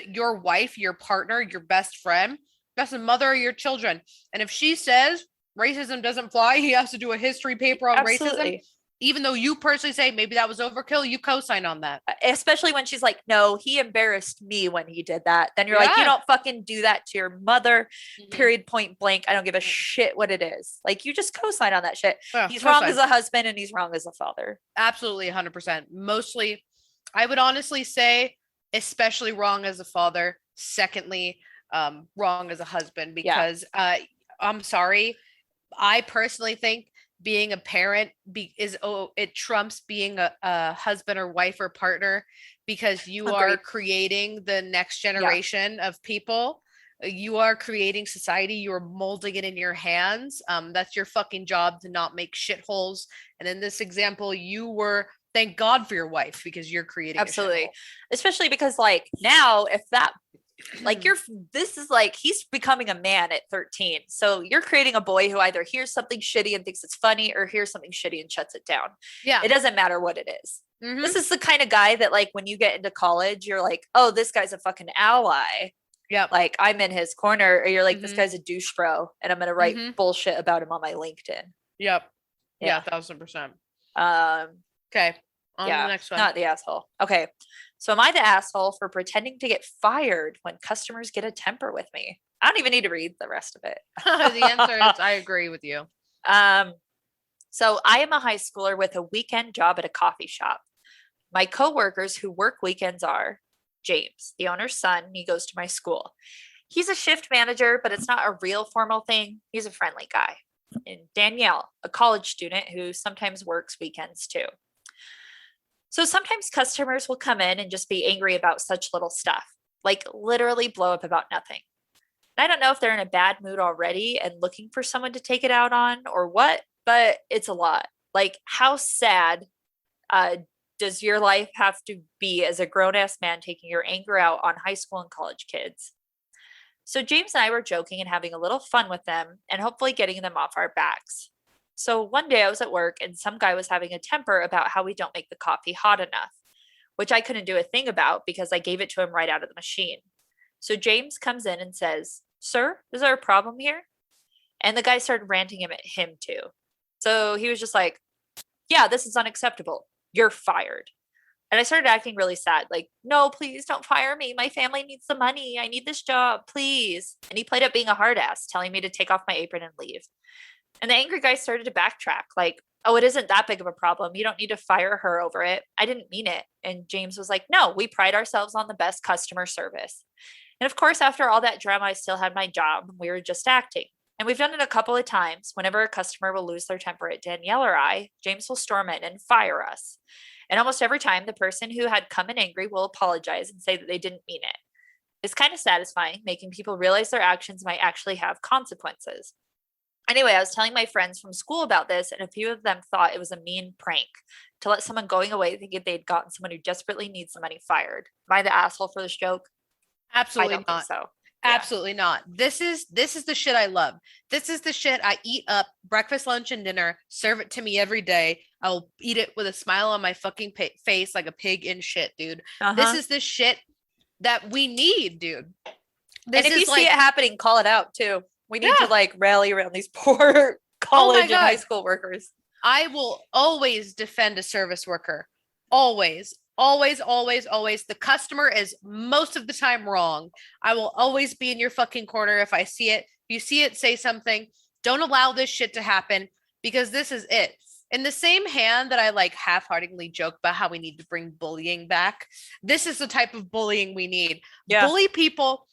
Speaker 3: your wife, your partner, your best friend, that's the mother of your children. And if she says racism doesn't fly, he has to do a history paper on racism. Even though you personally say maybe that was overkill, you co-sign on that.
Speaker 2: Especially when she's like, no, he embarrassed me when he did that. Then you're like, you don't fucking do that to your mother, period, point blank. I don't give a shit what it is. Like, you just co-sign on that shit. He's wrong as a husband and he's wrong as a father.
Speaker 3: Absolutely, 100%. Mostly, I would honestly say, especially wrong as a father. Secondly, wrong as a husband, because I'm sorry. I personally think being a parent it trumps being a husband or wife or partner, because you are creating the next generation of people. You are creating society. You are molding it in your hands. That's your fucking job, to not make shitholes. And in this example, thank God for your wife, because you're creating
Speaker 2: absolutely, especially because like now, if that like this is like he's becoming a man at 13, so you're creating a boy who either hears something shitty and thinks it's funny or hears something shitty and shuts it down. It doesn't matter what it is. This is the kind of guy that like when you get into college, you're like, oh, this guy's a fucking ally.
Speaker 3: Yep.
Speaker 2: Like I'm in his corner, or you're like, this guy's a douche bro, and I'm gonna write bullshit about him on my LinkedIn.
Speaker 3: Yep. Yeah, 1000%. Okay. On
Speaker 2: yeah,
Speaker 3: the next one.
Speaker 2: Not the asshole. Okay. So am I the asshole for pretending to get fired when customers get a temper with me? I don't even need to read the rest of it.
Speaker 3: The answer is I agree with you.
Speaker 2: So I am a high schooler with a weekend job at a coffee shop. My coworkers who work weekends are James, the owner's son. He goes to my school. He's a shift manager, but it's not a real formal thing. He's a friendly guy. And Danielle, a college student who sometimes works weekends too. So sometimes customers will come in and just be angry about such little stuff, like literally blow up about nothing. And I don't know if they're in a bad mood already and looking for someone to take it out on or what, but it's a lot. Like, how sad does your life have to be as a grown-ass man taking your anger out on high school and college kids? So James and I were joking and having a little fun with them and hopefully getting them off our backs. So one day I was at work and some guy was having a temper about how we don't make the coffee hot enough, which I couldn't do a thing about because I gave it to him right out of the machine. So James comes in and says, "Sir, is there a problem here?" And the guy started ranting at him too. So he was just like, "Yeah, this is unacceptable. You're fired." And I started acting really sad, like, "No, please don't fire me. My family needs the money. I need this job, please." And he played up being a hard ass, telling me to take off my apron and leave. And the angry guy started to backtrack, like, "Oh, it isn't that big of a problem. You don't need to fire her over it. I didn't mean it." And James was like, "No, we pride ourselves on the best customer service." And of course, after all that drama, I still had my job. We were just acting. And we've done it a couple of times. Whenever a customer will lose their temper at Danielle or I, James will storm in and fire us. And almost every time, the person who had come in angry will apologize and say that they didn't mean it. It's kind of satisfying, making people realize their actions might actually have consequences. Anyway, I was telling my friends from school about this, and a few of them thought it was a mean prank to let someone going away thinking they'd gotten someone who desperately needs the money fired. Am I the asshole for this joke?
Speaker 3: Absolutely
Speaker 2: I don't
Speaker 3: not.
Speaker 2: think so.
Speaker 3: Absolutely not. This is the shit I love. This is the shit I eat up breakfast, lunch, and dinner. Serve it to me every day. I'll eat it with a smile on my fucking face like a pig in shit, dude. This is the shit that we need, dude.
Speaker 2: This and if you see it happening, call it out too. We need to like rally around these poor college and high school workers.
Speaker 3: I will always defend a service worker. Always. Always, always, always. The customer is most of the time wrong. I will always be in your fucking corner if I see it. If you see it, say something. Don't allow this shit to happen because this is it. In the same hand that I like half-heartedly joke about how we need to bring bullying back, this is the type of bullying we need. Yeah. Bully people.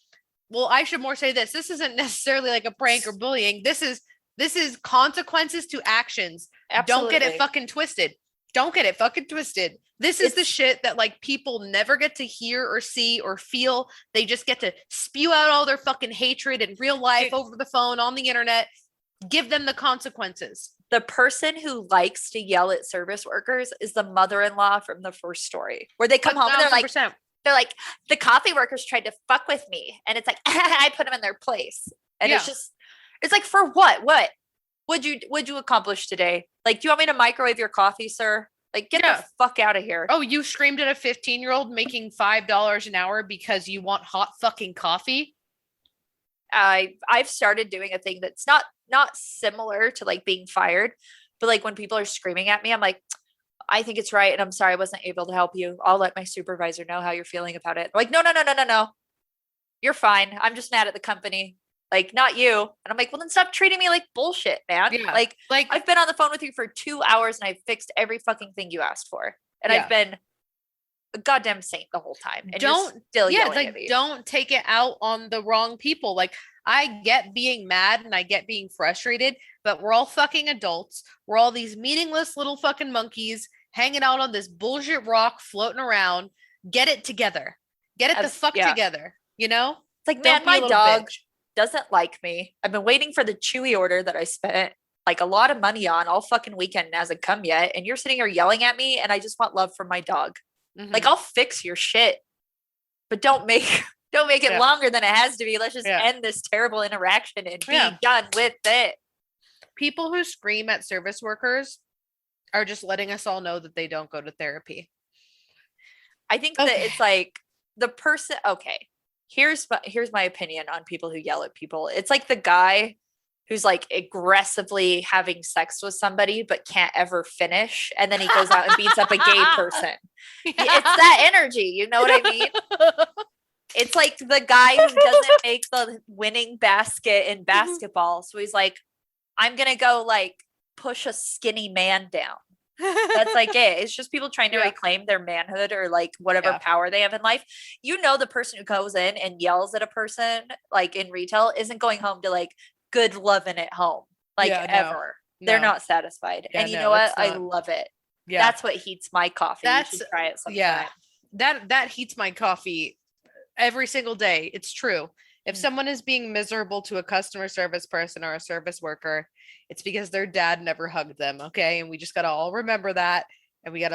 Speaker 3: Well, I should more say this. This isn't necessarily like a prank or bullying. This is consequences to actions. Absolutely. Don't get it fucking twisted. Don't get it fucking twisted. This is the shit that like people never get to hear or see or feel. They just get to spew out all their fucking hatred in real life over the phone, on the internet. Give them the consequences.
Speaker 2: The person who likes to yell at service workers is the mother-in-law from the first story, where they come home and they're like, the coffee workers tried to fuck with me. And it's like, I put them in their place. And it's like, for what? What would you accomplish today? Like, do you want me to microwave your coffee, sir? Like, get the fuck out of here.
Speaker 3: Oh, you screamed at a 15-year-old making $5 an hour because you want hot fucking coffee?
Speaker 2: I've started doing a thing that's not similar to like being fired, but like when people are screaming at me, I'm like, I think it's right. And I'm sorry I wasn't able to help you. I'll let my supervisor know how you're feeling about it. Like, no. You're fine. I'm just mad at the company. Like, not you. And I'm like, well, then stop treating me like bullshit, man. Yeah. Like I've been on the phone with you for 2 hours and I've fixed every fucking thing you asked for. And I've been a goddamn saint the whole time. And
Speaker 3: don't take it out on the wrong people. Like, I get being mad and I get being frustrated, but we're all fucking adults. We're all these meaningless little fucking monkeys hanging out on this bullshit rock, floating around. Get it together. Get it the fuck together. You know?
Speaker 2: It's like, man, my dog doesn't like me. I've been waiting for the Chewy order that I spent like a lot of money on all fucking weekend and hasn't come yet. And you're sitting here yelling at me and I just want love from my dog. Mm-hmm. Like, I'll fix your shit, but don't make it longer than it has to be. Let's just end this terrible interaction and be done with it.
Speaker 3: People who scream at service workers are just letting us all know that they don't go to therapy.
Speaker 2: I think that it's like the person. Okay, here's my opinion on people who yell at people. It's like the guy who's like aggressively having sex with somebody but can't ever finish, and then he goes out and beats up a gay person. It's that energy, you know what I mean? It's like the guy who doesn't make the winning basket in basketball, so he's like, I'm gonna go like push a skinny man down. That's like it. It's just people trying to reclaim their manhood or like whatever power they have in life. You know, the person who goes in and yells at a person like in retail isn't going home to like good loving at home like ever. They're not satisfied. And you know what? I love it. Yeah, that's what heats my coffee. You should try it sometime.
Speaker 3: Yeah, that heats my coffee every single day. It's true. If someone is being miserable to a customer service person or a service worker, it's because their dad never hugged them. Okay. And we just got to all remember that. And we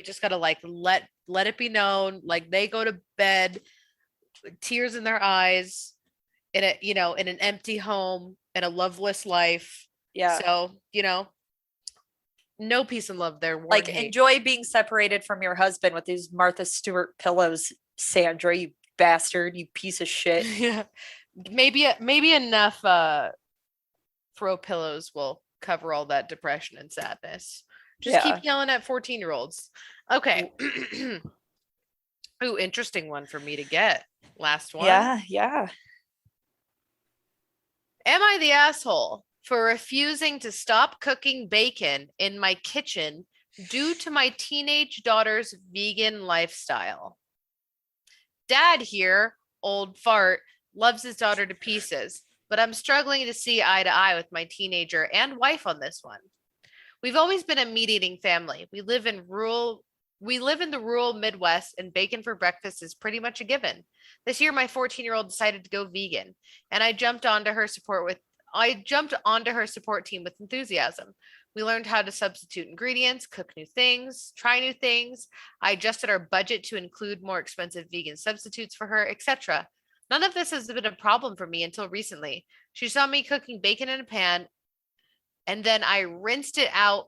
Speaker 3: just got to like, let it be known. Like they go to bed, tears in their eyes in an empty home, in a loveless life.
Speaker 2: Yeah.
Speaker 3: So, no peace and love there.
Speaker 2: Like enjoy being separated from your husband with these Martha Stewart pillows, Sandra, you bastard, you piece of shit.
Speaker 3: Yeah, maybe enough throw pillows will cover all that depression and sadness. Just keep yelling at 14-year-olds. Okay. Ooh, interesting one for me to get. Last one.
Speaker 2: Yeah.
Speaker 3: Am I the asshole for refusing to stop cooking bacon in my kitchen due to my teenage daughter's vegan lifestyle? Dad here, old fart, loves his daughter to pieces, but I'm struggling to see eye to eye with my teenager and wife on this one. We've always been a meat-eating family. We live in the rural Midwest, and bacon for breakfast is pretty much a given. This year, my 14-year-old decided to go vegan, and I jumped onto her support team with enthusiasm. We learned how to substitute ingredients, cook new things, try new things. I adjusted our budget to include more expensive vegan substitutes for her, etc. None of this has been a problem for me until recently. She saw me cooking bacon in a pan, and then I rinsed it out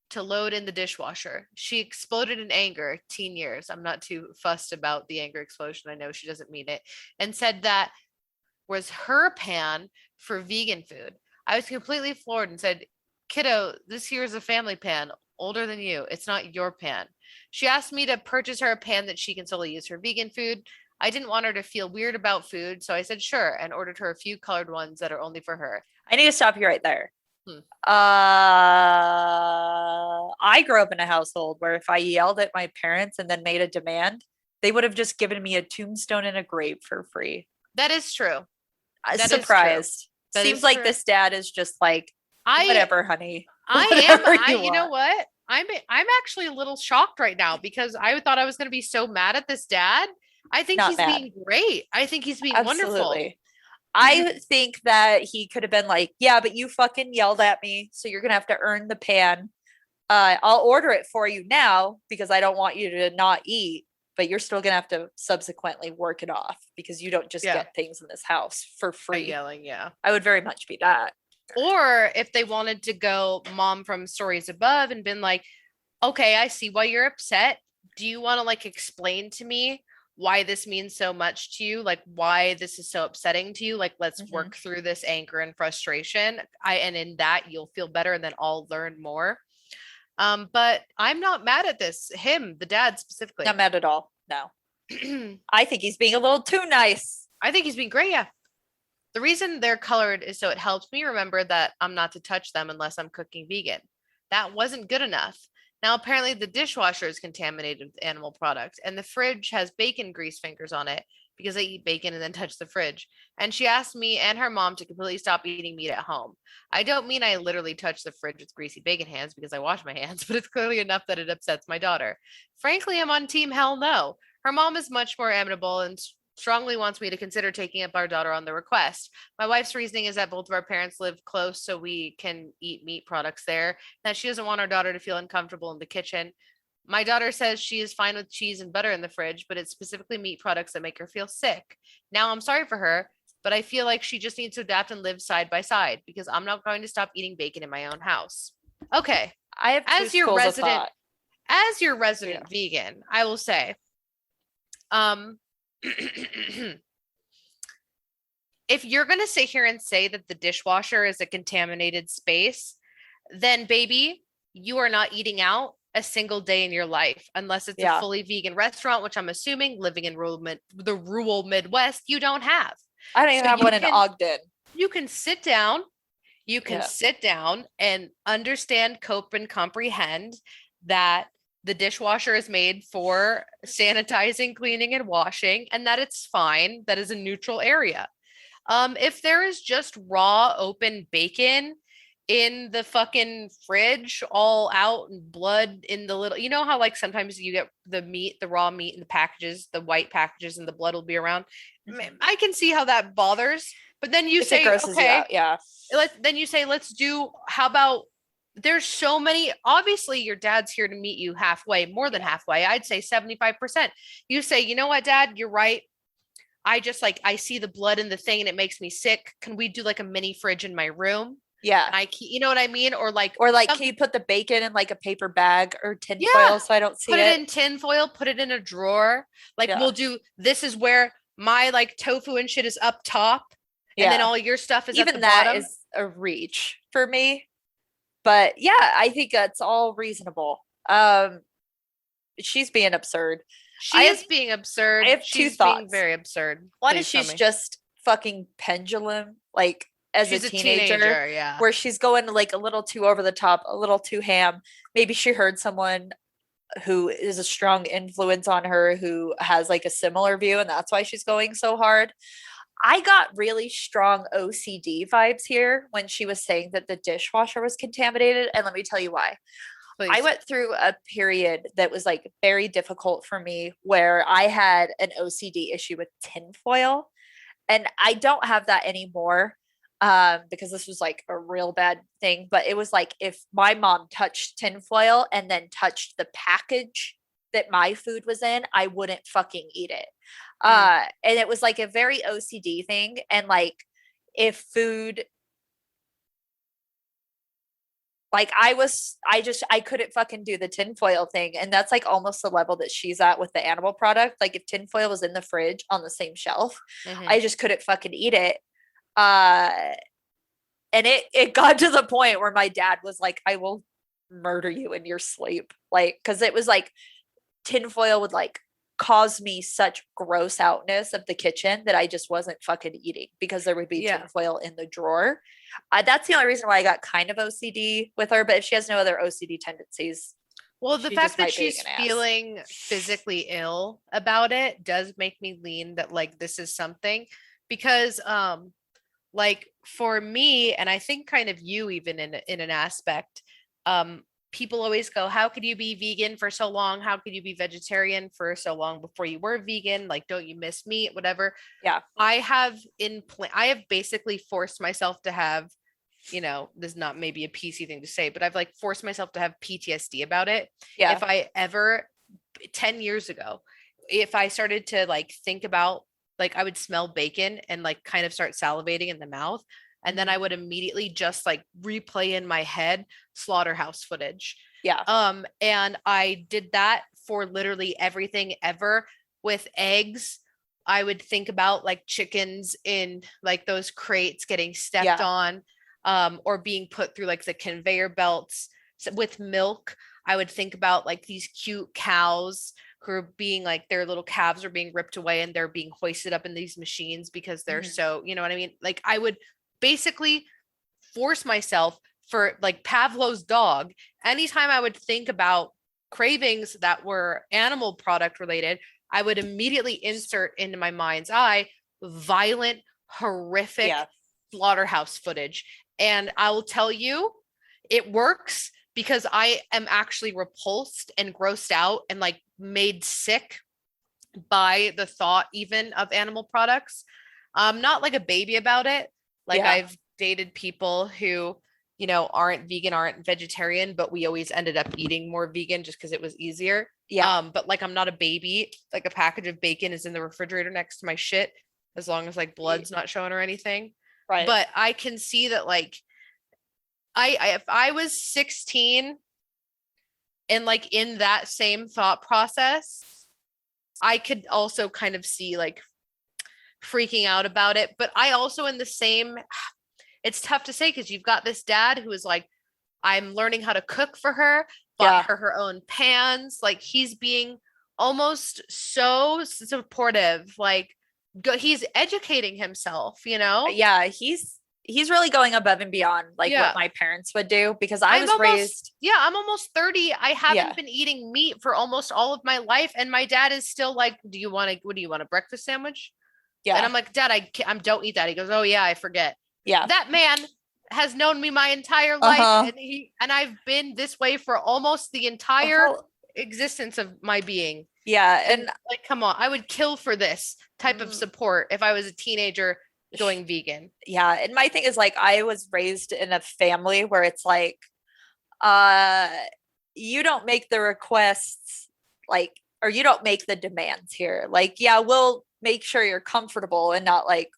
Speaker 3: to load in the dishwasher. She exploded in anger, teen years. I'm not too fussed about the anger explosion. I know she doesn't mean it. And said that was her pan for vegan food. I was completely floored and said, kiddo, this here is a family pan, older than you. It's not your pan. She asked me to purchase her a pan that she can solely use for vegan food. I didn't want her to feel weird about food, so I said sure and ordered her a few colored ones that are only for her.
Speaker 2: I need to stop you right there. I grew up in a household where if I yelled at my parents and then made a demand, they would have just given me a tombstone and a grave for free.
Speaker 3: That is true.
Speaker 2: Surprised. Seems like this dad is just like, whatever, honey.
Speaker 3: You know what? I'm actually a little shocked right now because I thought I was going to be so mad at this dad. I think he's being great. I think he's being wonderful.
Speaker 2: I think that he could have been like, yeah, but you fucking yelled at me, so you're going to have to earn the pan. I'll order it for you now because I don't want you to not eat, but you're still going to have to subsequently work it off because you don't just get things in this house for free.
Speaker 3: Yelling, yeah.
Speaker 2: I would very much be that.
Speaker 3: Or if they wanted to go mom from Stories Above and been like, okay, I see why you're upset. Do you want to like explain to me why this means so much to you? Like why this is so upsetting to you? Like, let's work through this anger and frustration. And in that you'll feel better and then I'll learn more. But I'm not mad at this. Him, the dad specifically.
Speaker 2: Not mad at all. No. I think he's being a little too nice.
Speaker 3: I think he's being great. Yeah. The reason they're colored is so it helps me remember that I'm not to touch them unless I'm cooking vegan. That wasn't good enough. Now, apparently the dishwasher is contaminated with animal products and the fridge has bacon grease fingers on it because I eat bacon and then touch the fridge. And she asked me and her mom to completely stop eating meat at home. I don't mean I literally touch the fridge with greasy bacon hands because I wash my hands, but it's clearly enough that it upsets my daughter. Frankly, I'm on team hell no. Her mom is much more amenable and strongly wants me to consider taking up our daughter on the request. My wife's reasoning is that both of our parents live close so we can eat meat products there, that she doesn't want our daughter to feel uncomfortable in the kitchen. My daughter says she is fine with cheese and butter in the fridge, but it's specifically meat products that make her feel sick. Now I'm sorry for her, but I feel like she just needs to adapt and live side by side because I'm not going to stop eating bacon in my own house. Okay,
Speaker 2: I have two
Speaker 3: as your
Speaker 2: schools of
Speaker 3: resident,
Speaker 2: thought.
Speaker 3: as your resident vegan, I will say, if you're going to sit here and say that the dishwasher is a contaminated space, then baby, you are not eating out a single day in your life unless it's a fully vegan restaurant, which I'm assuming living in the rural Midwest, you don't have.
Speaker 2: I don't even have one in Ogden.
Speaker 3: You can sit down. You can sit down and understand, cope, and comprehend that the dishwasher is made for sanitizing, cleaning, and washing, and that it's fine. That is a neutral area. If there is just raw, open bacon in the fucking fridge, all out, and blood in the little, you know how like sometimes you get the meat, the raw meat in the packages, the white packages, and the blood will be around. I can see how that bothers. But then you say, okay, then you say, let's do, how about, there's so many, obviously your dad's here to meet you halfway, more than halfway. I'd say 75%. You say, you know what, Dad, you're right. I just like, I see the blood in the thing and it makes me sick. Can we do like a mini fridge in my room?
Speaker 2: Yeah.
Speaker 3: You know what I mean? Or like,
Speaker 2: can you put the bacon in like a paper bag or tin foil so I don't see it?
Speaker 3: Put it in tin foil, put it in a drawer. Like we'll do, this is where my like tofu and shit is up top. And then all your stuff is
Speaker 2: even
Speaker 3: at the bottom.
Speaker 2: That is a reach for me. But yeah, I think that's all reasonable. She's being absurd.
Speaker 3: She is being absurd.
Speaker 2: I have two thoughts.
Speaker 3: Being very absurd.
Speaker 2: One is she's just fucking pendulum, like as a teenager, where she's going like a little too over the top, a little too ham. Maybe she heard someone who is a strong influence on her who has like a similar view, and that's why she's going so hard. I got really strong OCD vibes here when she was saying that the dishwasher was contaminated. And let me tell you why. Please. I went through a period that was like very difficult for me where I had an OCD issue with tinfoil. And I don't have that anymore because this was like a real bad thing. But it was like if my mom touched tinfoil and then touched the package that my food was in, I wouldn't fucking eat it. And it was like a very OCD thing. And like if food, like I couldn't fucking do the tinfoil thing. And that's like almost the level that she's at with the animal product. Like if tinfoil was in the fridge on the same shelf, I just couldn't fucking eat it. And it got to the point where my dad was like, I will murder you in your sleep. Like, cause it was like tinfoil would like cause me such gross outness of the kitchen that I just wasn't fucking eating because there would be tinfoil in the drawer. That's the only reason why I got kind of OCD with her. But if she has no other OCD tendencies,
Speaker 3: well, the fact that she's feeling physically ill about it does make me lean that like this is something, because like for me, and I think kind of you even in an aspect, people always go, how could you be vegan for so long? How could you be vegetarian for so long before you were vegan? Like, don't you miss meat? Whatever.
Speaker 2: Yeah.
Speaker 3: I have basically forced myself to have, you know, this is not maybe a PC thing to say, but I've like forced myself to have PTSD about it.
Speaker 2: Yeah.
Speaker 3: If I ever 10 years ago, if I started to like think about, like I would smell bacon and like kind of start salivating in the mouth. And then I would immediately just like replay in my head slaughterhouse footage.
Speaker 2: Yeah.
Speaker 3: And I did that for literally everything ever. With eggs, I would think about like chickens in like those crates getting stepped on, or being put through like the conveyor belts. So with milk, I would think about like these cute cows who are being like, their little calves are being ripped away and they're being hoisted up in these machines because they're so, you know what I mean? Like I would basically force myself for like Pavlov's dog. Anytime I would think about cravings that were animal product related, I would immediately insert into my mind's eye violent, horrific slaughterhouse footage. And I will tell you, it works because I am actually repulsed and grossed out and like made sick by the thought even of animal products. I'm not like a baby about it. Like I've dated people who, you know, aren't vegan, aren't vegetarian, but we always ended up eating more vegan just because it was easier.
Speaker 2: Yeah.
Speaker 3: But like, I'm not a baby. Like a package of bacon is in the refrigerator next to my shit, as long as like blood's not showing or anything.
Speaker 2: Right.
Speaker 3: But I can see that like, if I was 16 And like in that same thought process, I could also kind of see like freaking out about it. But I also in the same, it's tough to say because you've got this dad who is like, I'm learning how to cook for her, bought her own pans. Like he's being almost so supportive. Like he's educating himself, you know?
Speaker 2: Yeah, he's really going above and beyond like what my parents would do, because I was raised.
Speaker 3: Yeah, I'm almost 30. I haven't been eating meat for almost all of my life. And my dad is still like, what do you want, a breakfast sandwich? Yeah. And I'm like, Dad, I don't eat that. He goes, oh yeah, I forget. Yeah. That man has known me my entire life, and I've been this way for almost the entire existence of my being.
Speaker 2: Yeah.
Speaker 3: And like, come on, I would kill for this type of support if I was a teenager going vegan.
Speaker 2: Yeah. And my thing is like, I was raised in a family where it's like, you don't make the requests, like, or you don't make the demands here. Like, yeah, we'll make sure you're comfortable and not like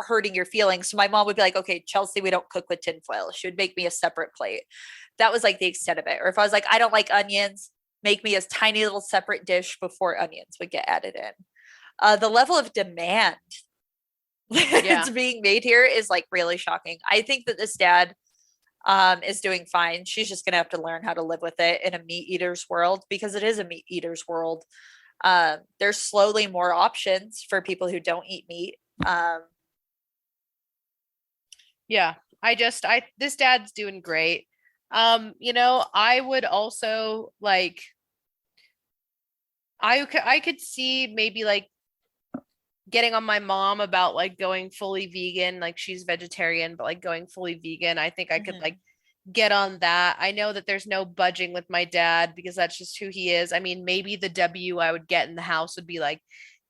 Speaker 2: hurting your feelings. So my mom would be like, okay, Chelsea, we don't cook with tinfoil. She would make me a separate plate. That was like the extent of it. Or if I was like, I don't like onions, make me a tiny little separate dish before onions would get added in. The level of demand that's being made here is like really shocking. I think that this dad is doing fine. She's just gonna have to learn how to live with it in a meat eater's world, because it is a meat eater's world. There's slowly more options for people who don't eat meat.
Speaker 3: This dad's doing great. You know, I would also like, I could see maybe like getting on my mom about like going fully vegan. Like she's vegetarian, but like going fully vegan, I think I could like get on that. I know that there's no budging with my dad because that's just who he is. I mean, maybe the W I would get in the house would be like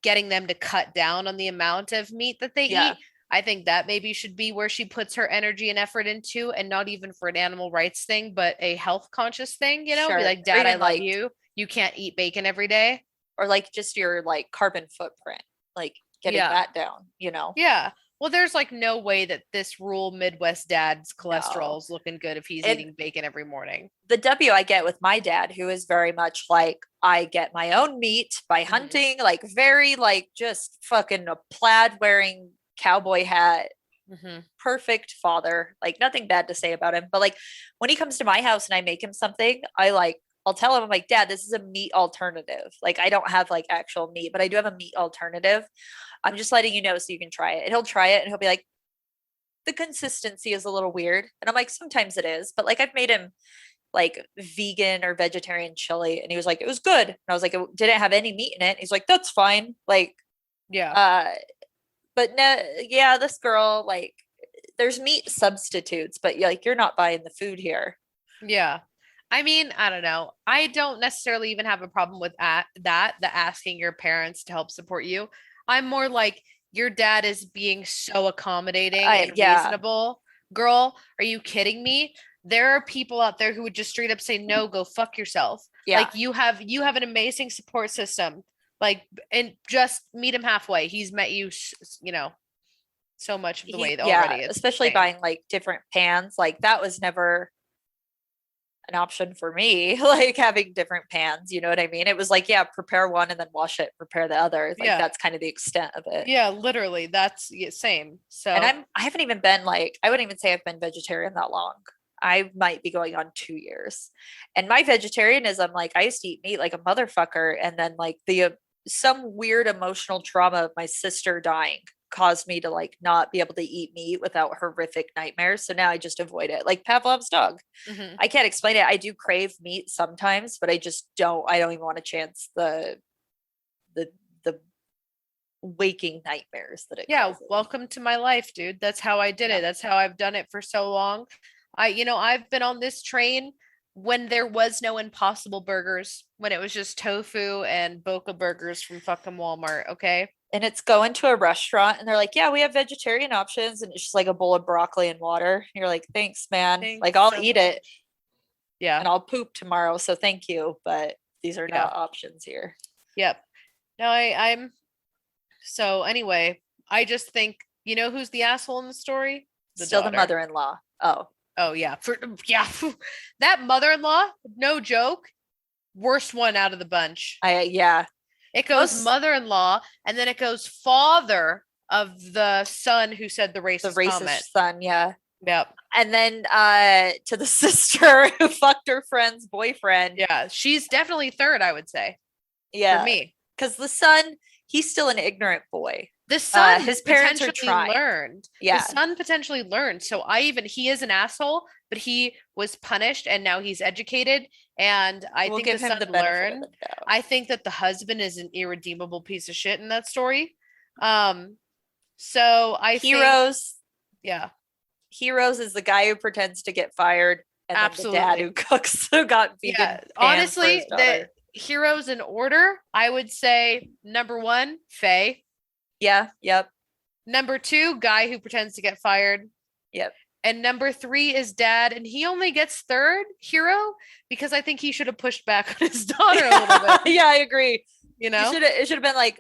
Speaker 3: getting them to cut down on the amount of meat that they eat. I think that maybe should be where she puts her energy and effort into, and not even for an animal rights thing, but a health conscious thing, you know, be like, Dad, I love you. You can't eat bacon every day.
Speaker 2: Or like just your like carbon footprint, like getting that down, you know?
Speaker 3: Yeah. Well, there's like no way that this rural Midwest dad's cholesterol is looking good if he's eating bacon every morning.
Speaker 2: The W I get with my dad, who is very much like, I get my own meat by hunting, like very like just fucking a plaid wearing cowboy hat, perfect father, like nothing bad to say about him. But like when he comes to my house and I make him something, I'll tell him, I'm like, Dad, this is a meat alternative. Like I don't have like actual meat, but I do have a meat alternative. I'm just letting you know so you can try it. And he'll try it and he'll be like, the consistency is a little weird. And I'm like, sometimes it is. But like I've made him like vegan or vegetarian chili, and he was like, it was good. And I was like, it didn't have any meat in it. And he's like, that's fine. Like, but no, this girl, like, there's meat substitutes, but like, you're not buying the food here.
Speaker 3: Yeah. I mean, I don't know. I don't necessarily even have a problem with the asking your parents to help support you. I'm more like, your dad is being so accommodating and reasonable. Girl, are you kidding me? There are people out there who would just straight up say, no, go fuck yourself. Yeah. Like you have an amazing support system. Like, and just meet him halfway. He's met you, you know, so much of the way already.
Speaker 2: Especially buying like different pans. Like that was never an option for me, like having different pans, you know what I mean? It was like, prepare one and then wash it, prepare the other. Like that's kind of the extent of it.
Speaker 3: Yeah, literally. That's same. So,
Speaker 2: and I haven't even been like, I wouldn't even say I've been vegetarian that long. I might be going on 2 years. And my vegetarianism, like I used to eat meat like a motherfucker. And then like some weird emotional trauma of my sister dying caused me to like not be able to eat meat without horrific nightmares. So now I just avoid it, like Pavlov's dog. I can't explain it. I do crave meat sometimes, but I don't even want to chance the waking nightmares that it causes.
Speaker 3: Welcome to my life, dude. That's how I did it. That's how I've done it for so long. I've been on this train when there was no Impossible Burgers, when it was just tofu and Boca Burgers from fucking Walmart. Okay.
Speaker 2: And it's going to a restaurant and they're like, yeah, we have vegetarian options. And it's just like a bowl of broccoli and water. And you're like, thanks, man. Like I'll eat it. Yeah. And I'll poop tomorrow. So thank you. But these are not options here.
Speaker 3: Yep. No, I'm so anyway, I just think, you know, who's the asshole in the story?
Speaker 2: Still the mother-in-law.
Speaker 3: Oh yeah. That mother-in-law, no joke, worst one out of the bunch.
Speaker 2: Yeah.
Speaker 3: It goes
Speaker 2: Most-
Speaker 3: mother-in-law, and then it goes father of the son who said the
Speaker 2: The
Speaker 3: racist
Speaker 2: racist
Speaker 3: comment.
Speaker 2: son, yeah.
Speaker 3: Yep.
Speaker 2: And then to the sister who fucked her friend's boyfriend.
Speaker 3: Yeah, she's definitely third, I would say.
Speaker 2: Yeah.
Speaker 3: For me.
Speaker 2: Because the son, he's still an ignorant boy.
Speaker 3: The son
Speaker 2: his parents are
Speaker 3: potentially
Speaker 2: trying.
Speaker 3: learned.
Speaker 2: Yeah.
Speaker 3: The son potentially learned. So he is an asshole, but he was punished and now he's educated. And I
Speaker 2: We'll
Speaker 3: think
Speaker 2: give
Speaker 3: the
Speaker 2: him
Speaker 3: son
Speaker 2: the benefit of
Speaker 3: learned.
Speaker 2: the doubt.
Speaker 3: I think that the husband is an irredeemable piece of shit in that story. So I think,
Speaker 2: Heroes.
Speaker 3: yeah.
Speaker 2: Heroes is the guy who pretends to get fired, and then the dad
Speaker 3: Absolutely.
Speaker 2: who cooks, who got vegan.
Speaker 3: Yeah,
Speaker 2: pan for
Speaker 3: honestly,
Speaker 2: his
Speaker 3: the
Speaker 2: daughter.
Speaker 3: heroes in order, I would say number 1, Faye.
Speaker 2: Yeah. Yep.
Speaker 3: Number 2, guy who pretends to get fired.
Speaker 2: Yep.
Speaker 3: And number 3 is dad, and he only gets third hero because I think he should have pushed back on his daughter a little bit.
Speaker 2: Yeah, I agree.
Speaker 3: You know,
Speaker 2: It should have been like,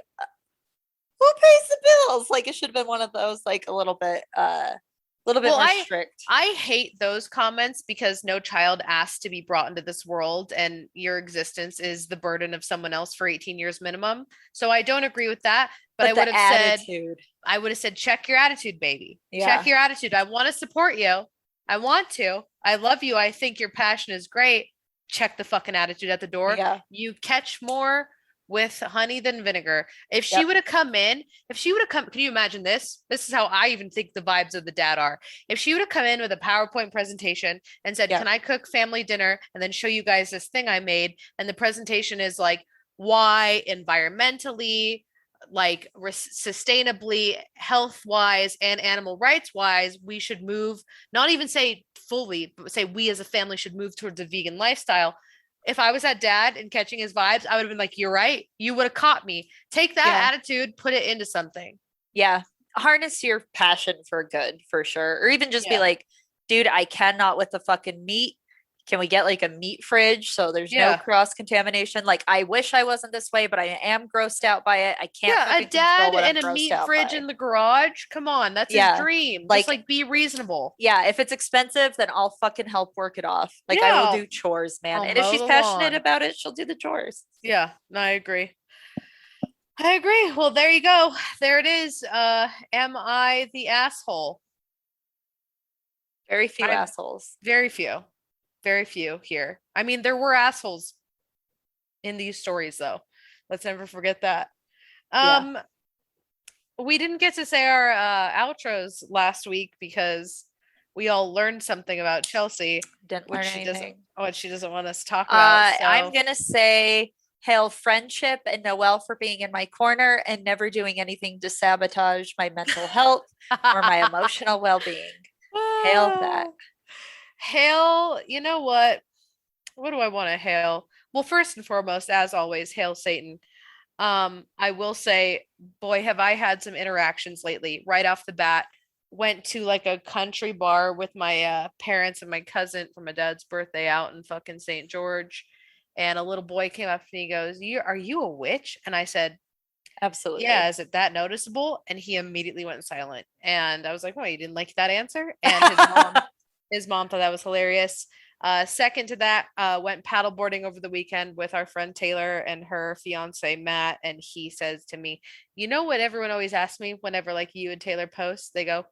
Speaker 2: who pays the bills? Like, it should have been one of those, like, a little bit
Speaker 3: Well,
Speaker 2: more strict.
Speaker 3: I hate those comments because no child asked to be brought into this world, and your existence is the burden of someone else for 18 years minimum. So I don't agree with that. But I
Speaker 2: the
Speaker 3: would have said,
Speaker 2: attitude.
Speaker 3: I would have said, check your attitude, baby.
Speaker 2: Yeah.
Speaker 3: Check your attitude. I want to support you. I want to. I love you. I think your passion is great. Check the fucking attitude at the door.
Speaker 2: Yeah.
Speaker 3: You catch more with honey than vinegar. If she
Speaker 2: Yep.
Speaker 3: would have come in, can you imagine this? This is how I even think the vibes of the dad are. If she would have come in with a PowerPoint presentation and said,
Speaker 2: Yep.
Speaker 3: can I cook family dinner and then show you guys this thing I made? And the presentation is like, why environmentally, like sustainably, health wise, and animal rights wise, we should move, not even say fully, but say we as a family should move towards a vegan lifestyle. If I was that dad and catching his vibes, I would have been like, you're right. You would have caught me. Take that
Speaker 2: Yeah.
Speaker 3: attitude, put it into something.
Speaker 2: Yeah. Harness your passion for good, for sure. Or even just be
Speaker 3: Yeah.
Speaker 2: like, dude, I cannot with the fucking meat. Can we get like a meat fridge so there's no
Speaker 3: Yeah.
Speaker 2: cross contamination? Like, I wish I wasn't this way, but I am grossed out by it. I can't.
Speaker 3: Yeah, a
Speaker 2: fucking control
Speaker 3: dad
Speaker 2: what I'm
Speaker 3: and a
Speaker 2: grossed
Speaker 3: meat
Speaker 2: out
Speaker 3: fridge
Speaker 2: by.
Speaker 3: in the garage. Come on, that's
Speaker 2: Yeah,
Speaker 3: his dream.
Speaker 2: like-
Speaker 3: Just like be reasonable.
Speaker 2: Yeah, if it's expensive, then I'll fucking help work it off. Like, I
Speaker 3: Yeah.
Speaker 2: will do chores, man.
Speaker 3: I'll
Speaker 2: And if
Speaker 3: mow
Speaker 2: she's
Speaker 3: the
Speaker 2: passionate
Speaker 3: lawn.
Speaker 2: about it, she'll do the chores.
Speaker 3: Yeah, no, I agree. I agree. Well, there you go. There it is. Am I the asshole?
Speaker 2: Very few
Speaker 3: I-
Speaker 2: assholes.
Speaker 3: Very few. Very few here. I mean, there were assholes in these stories, though. Let's never forget that.
Speaker 2: Yeah.
Speaker 3: We didn't get to say our outros last week because we all learned something about Chelsea,
Speaker 2: Didn't
Speaker 3: which
Speaker 2: learn
Speaker 3: she doesn't
Speaker 2: anything.
Speaker 3: what she doesn't want us to talk about.
Speaker 2: I'm gonna say hail friendship and Noelle for being in my corner and never doing anything to sabotage my mental health or my emotional well-being. Hail that.
Speaker 3: Hail, you know what? What do I want to hail? Well, first and foremost, as always, hail Satan. I will say, boy, have I had some interactions lately. Right off the bat, went to like a country bar with my parents and my cousin for my dad's birthday out in fucking St. George. And a little boy came up to me and goes, Are you a witch? And I said,
Speaker 2: Absolutely.
Speaker 3: yeah, is it that noticeable? And he immediately went silent. And I was like, oh, you didn't like that answer? And his mom thought that was hilarious. Second to that, went paddleboarding over the weekend with our friend Taylor and her fiance Matt. And he says to me, you know what everyone always asks me whenever like you and Taylor post? They go,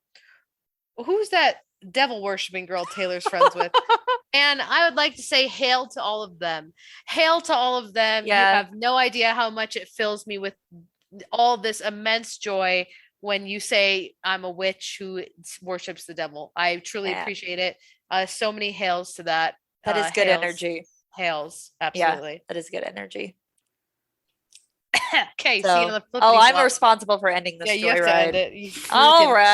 Speaker 3: well, who's that devil worshiping girl Taylor's friends with? And I would like to say hail to all of them. Hail to all of them.
Speaker 2: Yeah.
Speaker 3: You have no idea how much it fills me with all this immense joy when you say I'm a witch who worships the devil. I truly
Speaker 2: Yeah.
Speaker 3: appreciate it. So many hails to that.
Speaker 2: That is good
Speaker 3: hails.
Speaker 2: energy.
Speaker 3: Hails.
Speaker 2: Yeah.
Speaker 3: Absolutely.
Speaker 2: That is good energy.
Speaker 3: Okay.
Speaker 2: So,
Speaker 3: see you on the
Speaker 2: oh,
Speaker 3: flippity
Speaker 2: I'm
Speaker 3: flop.
Speaker 2: responsible for ending this
Speaker 3: Yeah, you have to
Speaker 2: joyride.
Speaker 3: end it. You
Speaker 2: All
Speaker 3: freaking-
Speaker 2: right.